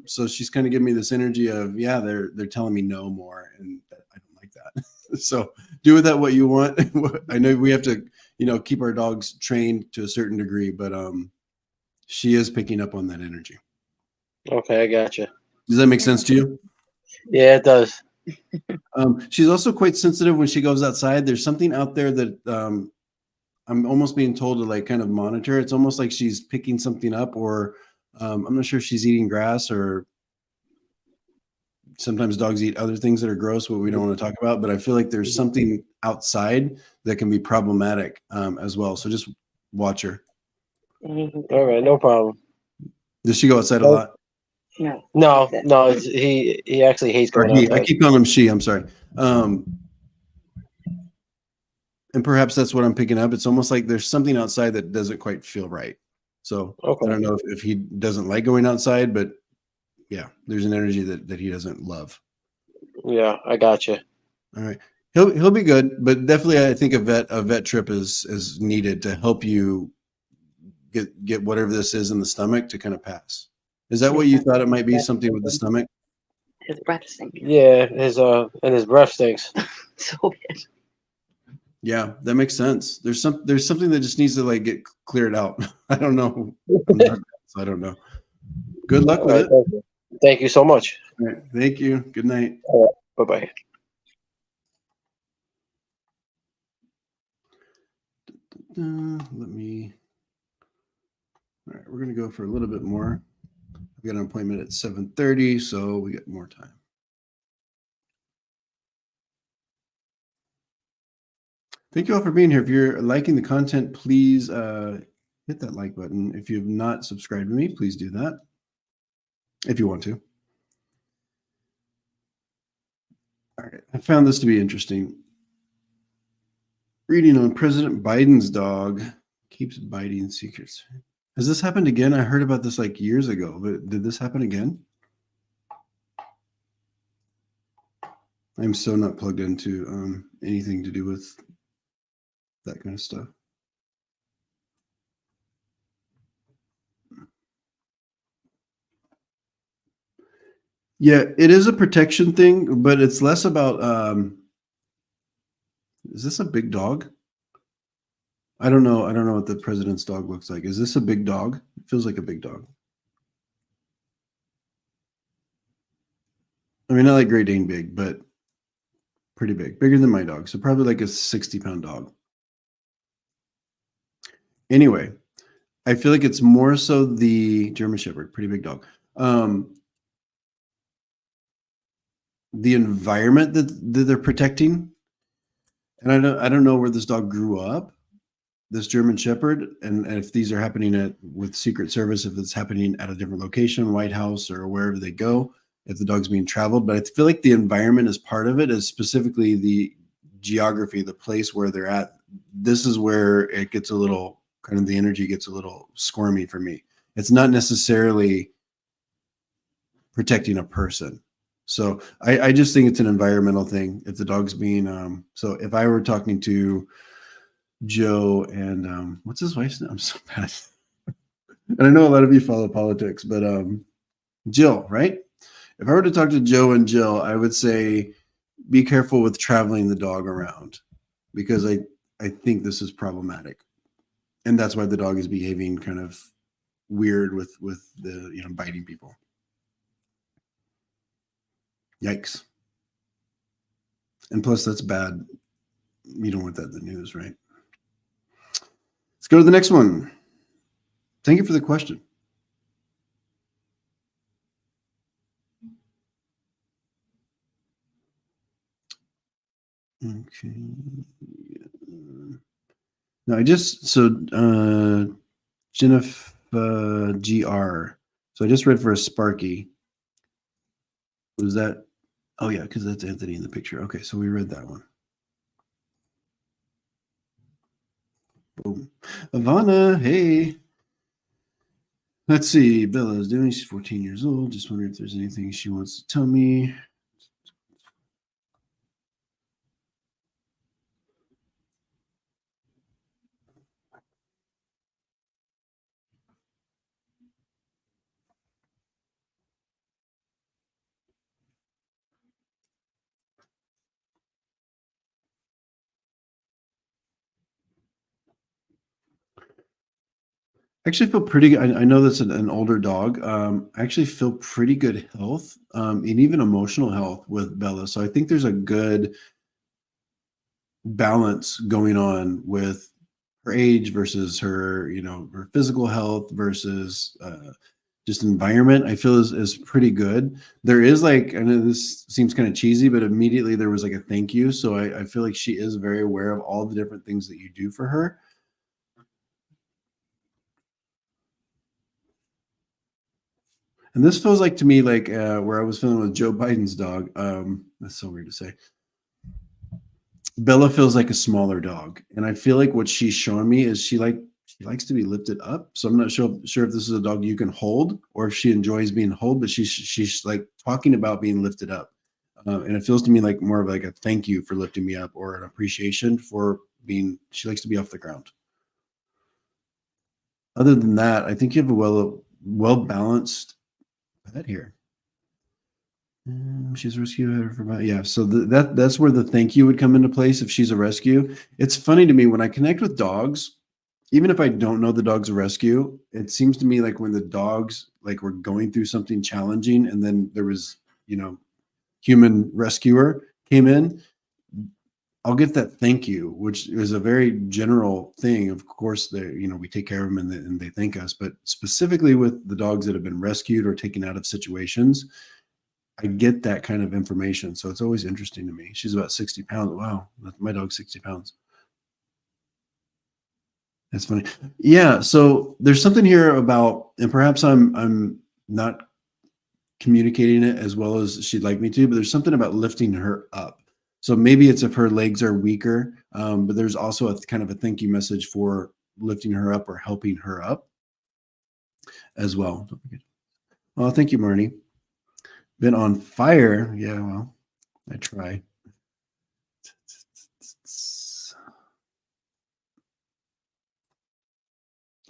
Speaker 1: So she's kind of giving me this energy of, yeah, they're telling me no more, and I don't like that. So do with that what you want. I know we have to, keep our dogs trained to a certain degree, but she is picking up on that energy.
Speaker 6: Okay, I gotcha.
Speaker 1: Does that make sense to you?
Speaker 6: Yeah, it does.
Speaker 1: She's also quite sensitive when she goes outside. There's something out there that I'm almost being told to like kind of monitor. It's almost like she's picking something up, or I'm not sure if she's eating grass, or sometimes dogs eat other things that are gross, what we don't want to talk about. But I feel like there's something outside that can be problematic as well. So just watch her.
Speaker 6: All right, no problem.
Speaker 1: Does she go outside a lot?
Speaker 6: No, he actually hates
Speaker 1: Or
Speaker 6: going
Speaker 1: he? I
Speaker 6: outside.
Speaker 1: keep calling him she. I'm sorry. And perhaps that's what I'm picking up. It's almost like there's something outside that doesn't quite feel right. So
Speaker 6: Okay.
Speaker 1: I don't know if he doesn't like going outside, but yeah, there's an energy that he doesn't love.
Speaker 6: Yeah, I gotcha.
Speaker 1: All right. He'll be good, but definitely I think a vet trip is needed to help you get whatever this is in the stomach to kind of pass. Is that what you thought it might be, something with the stomach?
Speaker 7: His breath stinks.
Speaker 6: Yeah, his breath stinks.
Speaker 7: So bad.
Speaker 1: Yeah, that makes sense. There's something that just needs to like get cleared out. I don't know. I'm not, so I don't know. Good luck with it.
Speaker 6: Thank you so much.
Speaker 1: All right. Thank you. Good night.
Speaker 6: Bye bye.
Speaker 1: Let me. All right, we're gonna go for a little bit more. I've got an appointment at 7:30, so we got more time. Thank you all for being here. If you're liking the content, please hit that like button. If you have not subscribed to me, please do that if you want to. All right, I found this to be interesting. Reading on President Biden's dog keeps biting secrets. Has this happened again? I heard about this like years ago, but did this happen again? I'm so not plugged into anything to do with that kind of stuff. Yeah, it is a protection thing, but it's less about, is this a big dog? I don't know. I don't know what the president's dog looks like. Is this a big dog Feels like a big dog. I mean, not like Great Dane big, but pretty big. Bigger than my dog. So probably like a 60-pound dog. Anyway, I feel like it's more so the German Shepherd, pretty big dog. The environment that they're protecting. And I don't know where this dog grew up, this German Shepherd, and if these are happening with Secret Service, if it's happening at a different location, White House, or wherever they go, if the dog's being traveled. But I feel like the environment is part of it, is specifically the geography, the place where they're at. This is where it gets a little, kind of the energy gets a little squirmy for me. It's not necessarily protecting a person. So I just think it's an environmental thing. If the dog's being, so if I were talking to Joe and what's his wife's name? I'm so bad. And I know a lot of you follow politics, but Jill, right? If I were to talk to Joe and Jill, I would say, be careful with traveling the dog around, because I think this is problematic. And that's why the dog is behaving kind of weird with the, biting people. Yikes. And plus, that's bad. You don't want that in the news, right? Let's go to the next one. Thank you for the question. Okay. No, Jennifer GR. So I just read for a Sparky. Was that? Oh yeah, because that's Anthony in the picture. Okay, so we read that one. Boom. Ivana, hey. Let's see. Bella's doing. She's 14 years old. Just wondering if there's anything she wants to tell me. I actually feel pretty good. I know that's an older dog. I actually feel pretty good health and even emotional health with Bella. So I think there's a good balance going on with her age versus her, her physical health versus just environment. I feel is pretty good. There is I know this seems kind of cheesy, but immediately there was like a thank you. So I feel like she is very aware of all the different things that you do for her. And this feels like to me like where I was feeling with Joe Biden's dog. That's so weird to say. Bella feels like a smaller dog, and I feel like what she's showing me is she likes to be lifted up. So I'm not sure if this is a dog you can hold, or if she enjoys being held. But she's like talking about being lifted up, and it feels to me like more of like a thank you for lifting me up, or an appreciation for being. She likes to be off the ground. Other than that, I think you have a well balanced pet here. She's a rescue for about, yeah. So that's where the thank you would come into place if she's a rescue. It's funny to me when I connect with dogs, even if I don't know the dog's a rescue, it seems to me like when the dogs like were going through something challenging, and then there was, human rescuer came in, I'll get that thank you, which is a very general thing. Of course, we take care of them and they thank us, but specifically with the dogs that have been rescued or taken out of situations, I get that kind of information. So it's always interesting to me. She's about 60 pounds. Wow. My dog's 60 pounds. That's funny. Yeah. So there's something here about, and perhaps I'm not communicating it as well as she'd like me to, but there's something about lifting her up. So maybe it's if her legs are weaker, but there's also a kind of a thank you message for lifting her up or helping her up as well. Don't forget. Well, thank you, Marnie. Been on fire. Yeah, well, I try.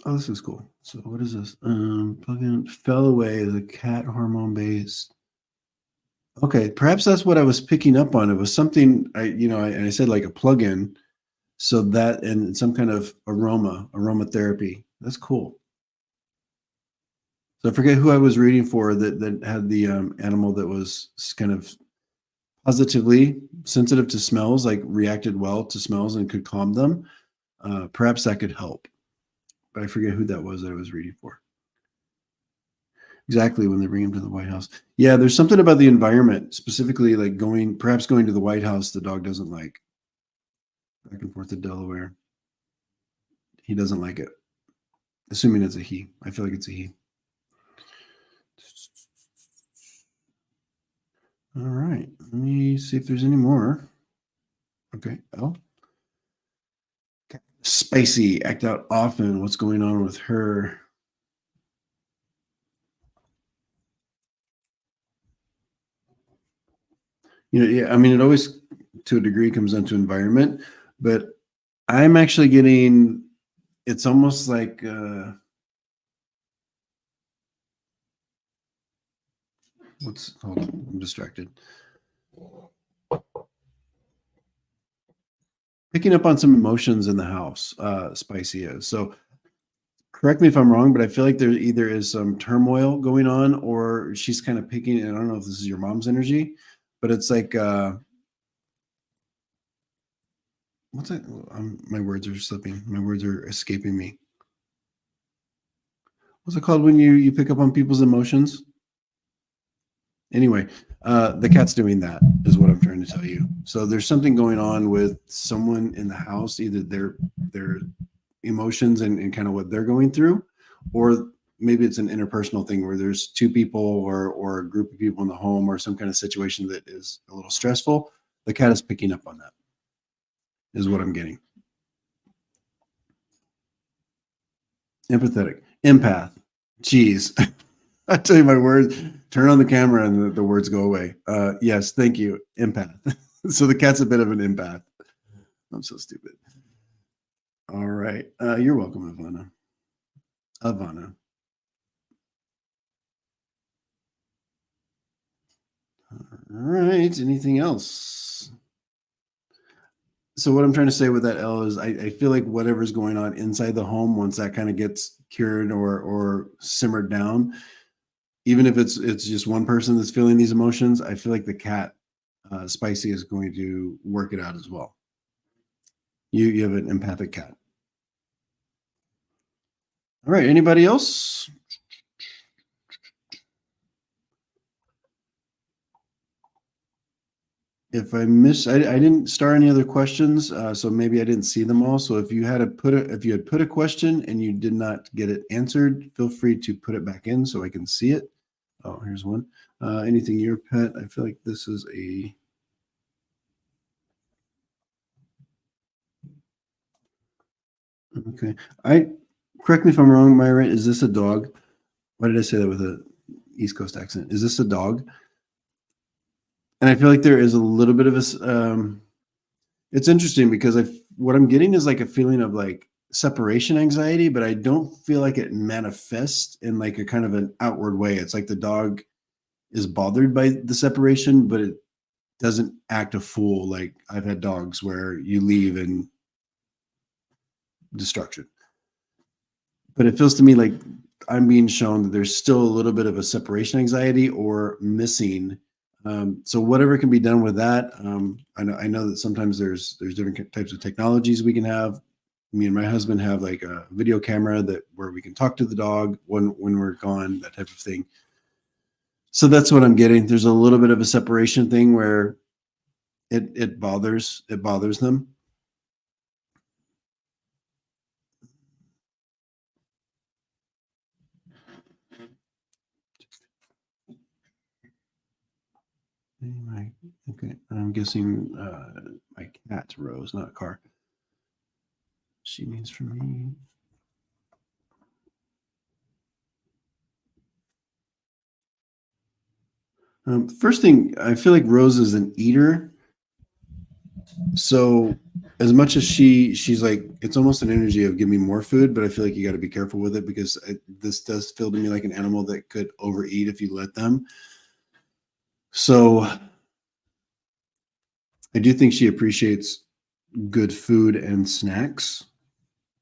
Speaker 1: Oh, this is cool. So what is this? Plug-in fell away as a cat hormone based. Okay, perhaps that's what I was picking up on. It was something I said like a plug-in. So that and some kind of aromatherapy. That's cool. So I forget who I was reading for that had the animal that was kind of positively sensitive to smells, like reacted well to smells and could calm them. Perhaps that could help. But I forget who that was that I was reading for. Exactly, when they bring him to the White House. Yeah, there's something about the environment, specifically like perhaps going to the White House, the dog doesn't like. Back and forth to Delaware. He doesn't like it. Assuming it's a he. I feel like it's a he. All right. Let me see if there's any more. Okay. Oh. Spicy, act out often. What's going on with her? Yeah, I mean, it always, to a degree, comes down to environment, but I'm actually getting, it's almost like, hold on, I'm distracted. Picking up on some emotions in the house, Spicy is. So correct me if I'm wrong, but I feel like there either is some turmoil going on or she's kind of picking, and I don't know if this is your mom's energy, but it's like, what's that? My words are slipping. My words are escaping me. What's it called when you pick up on people's emotions? Anyway, the cat's doing that is what I'm trying to tell you. So there's something going on with someone in the house, either their emotions and kind of what they're going through, or maybe it's an interpersonal thing where there's two people or a group of people in the home or some kind of situation that is a little stressful. The cat is picking up on that, is what I'm getting. Empathetic. Empath. Jeez. I tell you my words, turn on the camera and the words go away. Yes, thank you. Empath. So the cat's a bit of an empath. I'm so stupid. All right. You're welcome, Ivana. Ivana. All right. Anything else? So what I'm trying to say with that, L, is I feel like whatever's going on inside the home, once that kind of gets cured or simmered down, even if it's just one person that's feeling these emotions, I feel like the cat, Spicy, is going to work it out as well. You have an empathic cat. All right. Anybody else? If I missed, I didn't start any other questions, so maybe I didn't see them all. So if you had put a question and you did not get it answered, feel free to put it back in so I can see it. Oh, here's one. Anything your pet? I feel like this is a. Okay. Correct me if I'm wrong, Myra. Is this a dog? Why did I say that with a East Coast accent? Is this a dog? And I feel like there is a little bit of a. It's interesting because what I'm getting is like a feeling of like separation anxiety, but I don't feel like it manifests in like a kind of an outward way. It's like the dog is bothered by the separation, but it doesn't act a fool. Like I've had dogs where you leave and destruction. But it feels to me like I'm being shown that there's still a little bit of a separation anxiety or missing. So whatever can be done with that. I know that sometimes there's different types of technologies we can have. Me and my husband have like a video camera where we can talk to the dog when we're gone, that type of thing. So that's what I'm getting. There's a little bit of a separation thing where it bothers them. Okay, I'm guessing my cat, Rose, not car. She needs from me. First thing, I feel like Rose is an eater. So as much as she's like, it's almost an energy of give me more food, but I feel like you got to be careful with it because this does feel to me like an animal that could overeat if you let them. So I do think she appreciates good food and snacks,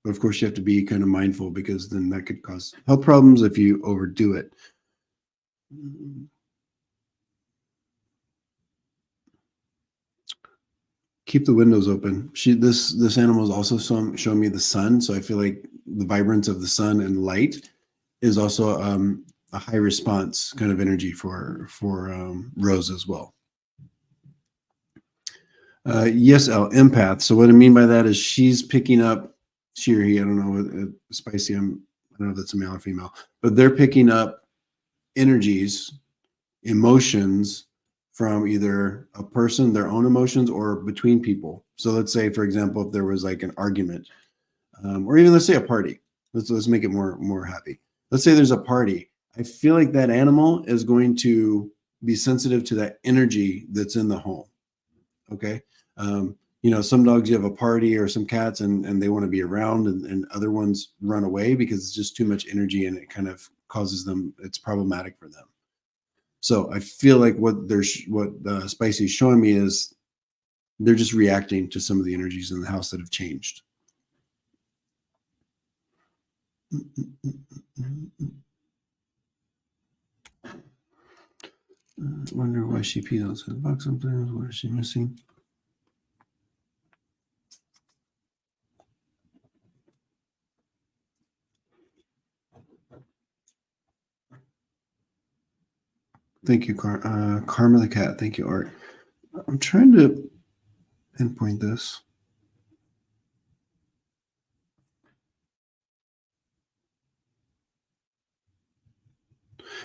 Speaker 1: But of course, you have to be kind of mindful because then that could cause health problems if you overdo it. Keep the windows open. This animal is also showing me the sun, so I feel like the vibrance of the sun and light is also a high response kind of energy for Rose as well. Yes, Elle, empath. So what I mean by that is she's picking up, she or he, I don't know, spicy. I don't know if that's a male or female, but they're picking up energies, emotions from either a person, their own emotions, or between people. So let's say, for example, if there was like an argument, or even let's say a party. Let's make it more happy. Let's say there's a party. I feel like that animal is going to be sensitive to that energy that's in the home. Okay. You know, some dogs, you have a party, or some cats, and they want to be around, and other ones run away because it's just too much energy and it kind of causes them, it's problematic for them. So I feel like what Spicy is showing me is they're just reacting to some of the energies in the house that have changed. I wonder why she peed outside the box sometimes. What is she missing? Thank you, Karma the cat. Thank you, Art. I'm trying to pinpoint this.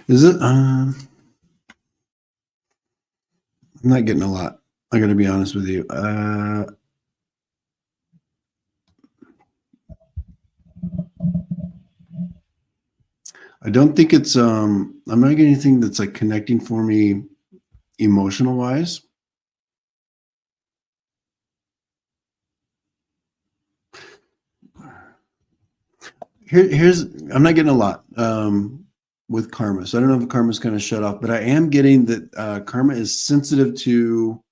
Speaker 1: Is it? I'm not getting a lot. I got to be honest with you. I don't think it's. I'm not getting anything that's like connecting for me, emotional wise. Here's. I'm not getting a lot. With Karma. So I don't know if Karma's kind of shut off, but I am getting that Karma is sensitive to,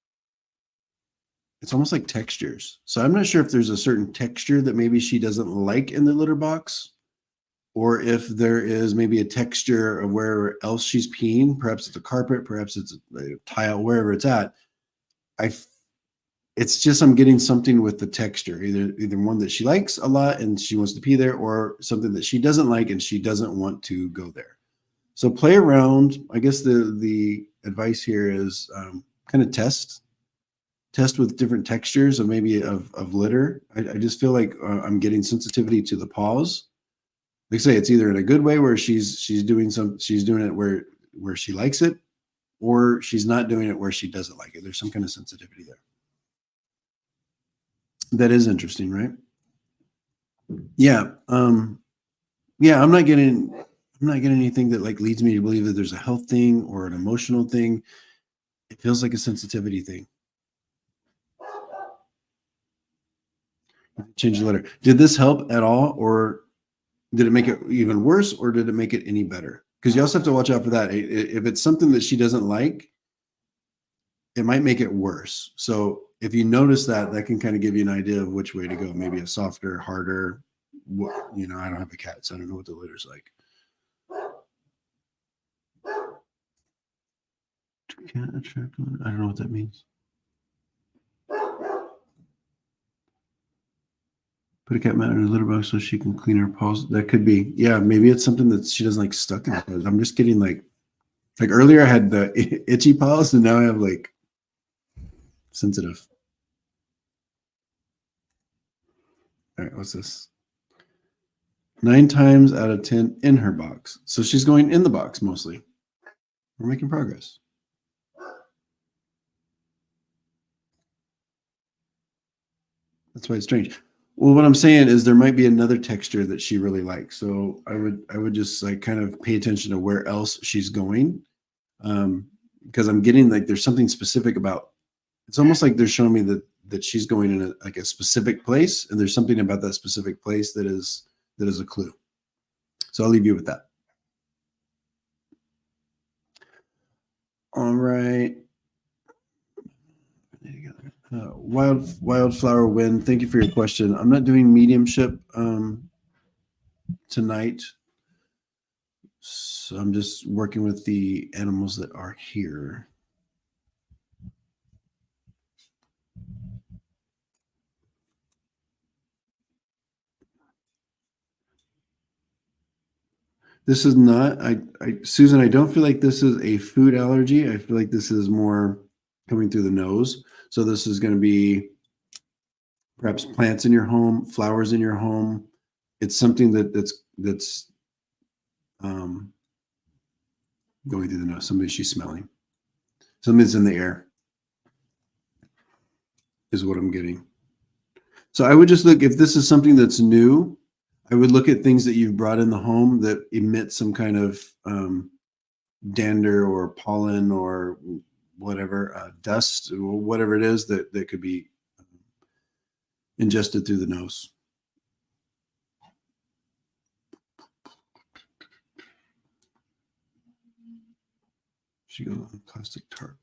Speaker 1: it's almost like textures. So I'm not sure if there's a certain texture that maybe she doesn't like in the litter box, or if there is maybe a texture of wherever else she's peeing. Perhaps it's a carpet, perhaps it's a tile, wherever it's at. It's just, I'm getting something with the texture, either one that she likes a lot and she wants to pee there, or something that she doesn't like and she doesn't want to go there. So play around. I guess the advice here is kind of test with different textures of maybe of litter. I just feel like I'm getting sensitivity to the paws. Like I say, it's either in a good way where she's doing it where she likes it, or she's not doing it where she doesn't like it. There's some kind of sensitivity there. That is interesting, right? Yeah. Yeah, I'm not getting anything that like leads me to believe that there's a health thing or an emotional thing. It feels like a sensitivity thing. Change the letter. Did this help at all, or did it make it even worse, or did it make it any better? Because you also have to watch out for that. If it's something that she doesn't like, it might make it worse. So if you notice that can kind of give you an idea of which way to go. Maybe a softer, harder. You know, I don't have a cat, so I don't know what the litter's like. Can't attract. I don't know what that means. Put a cat mat in her litter box so she can clean her paws. That could be. Yeah, maybe it's something that she doesn't like stuck in her paws. I'm just getting like earlier I had the itchy paws, and now I have like sensitive. All right, what's this? 9 times out of 10 in her box. So she's going in the box mostly. We're making progress. That's why it's strange. Well, what I'm saying is there might be another texture that she really likes. So I would just like kind of pay attention to where else she's going. Because I'm getting like there's something specific about, it's almost like they're showing me that she's going in a specific place, and there's something about that specific place that is a clue. So I'll leave you with that. All right. Wildflower Wind, thank you for your question. I'm not doing mediumship tonight. So I'm just working with the animals that are here. This is not, Susan, I don't feel like this is a food allergy. I feel like this is more coming through the nose. So this is going to be perhaps plants in your home, flowers in your home. It's something that's going through the nose. Somebody she's smelling. Something's in the air is what I'm getting. So I would just look, if this is something that's new, I would look at things that you've brought in the home that emit some kind of dander or pollen or whatever, dust, or whatever it is that could be ingested through the nose. She goes on plastic tarp.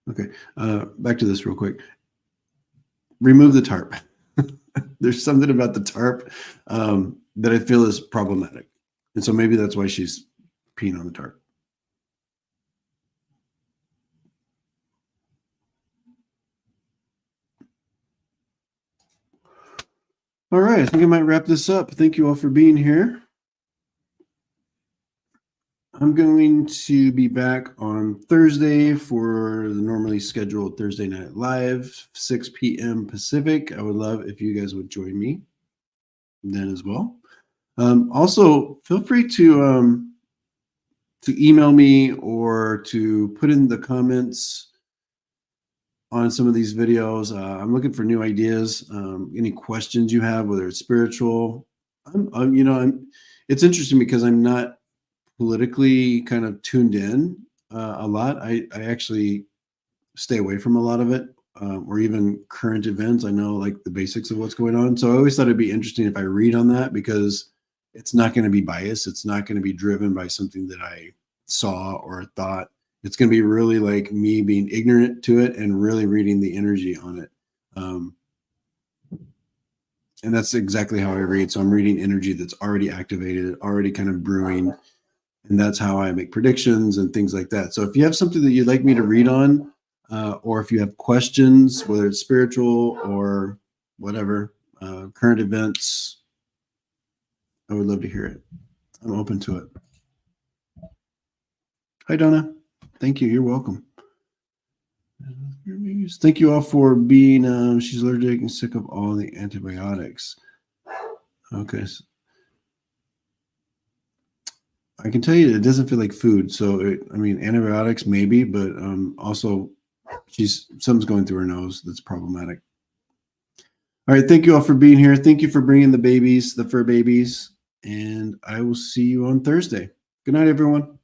Speaker 1: Okay, back to this real quick. Remove the tarp. There's something about the tarp that I feel is problematic. And so maybe that's why she's peeing on the tarp. All right, I think I might wrap this up. Thank you all for being here. I'm going to be back on Thursday for the normally scheduled Thursday Night Live, 6 p.m. Pacific. I would love if you guys would join me then as well. Also, feel free to email me or to put in the comments on some of these videos. I'm looking for new ideas. Any questions you have, whether it's spiritual. It's interesting because I'm not politically kind of tuned in a lot. I actually stay away from a lot of it, or even current events. I know like the basics of what's going on. So I always thought it'd be interesting if I read on that, because it's not going to be biased. It's not going to be driven by something that I saw or thought. It's going to be really like me being ignorant to it and really reading the energy on it. And that's exactly how I read. So I'm reading energy that's already activated, already kind of brewing. And that's how I make predictions and things like that. So if you have something that you'd like me to read on, or if you have questions, whether it's spiritual or whatever, current events, I would love to hear it. I'm open to it. Hi, Donna. Thank you. You're welcome. Thank you all for being, she's allergic and sick of all the antibiotics. Okay. I can tell you it doesn't feel like food. So, antibiotics maybe, but also something's going through her nose that's problematic. All right. Thank you all for being here. Thank you for bringing the babies, the fur babies, and I will see you on Thursday. Good night, everyone.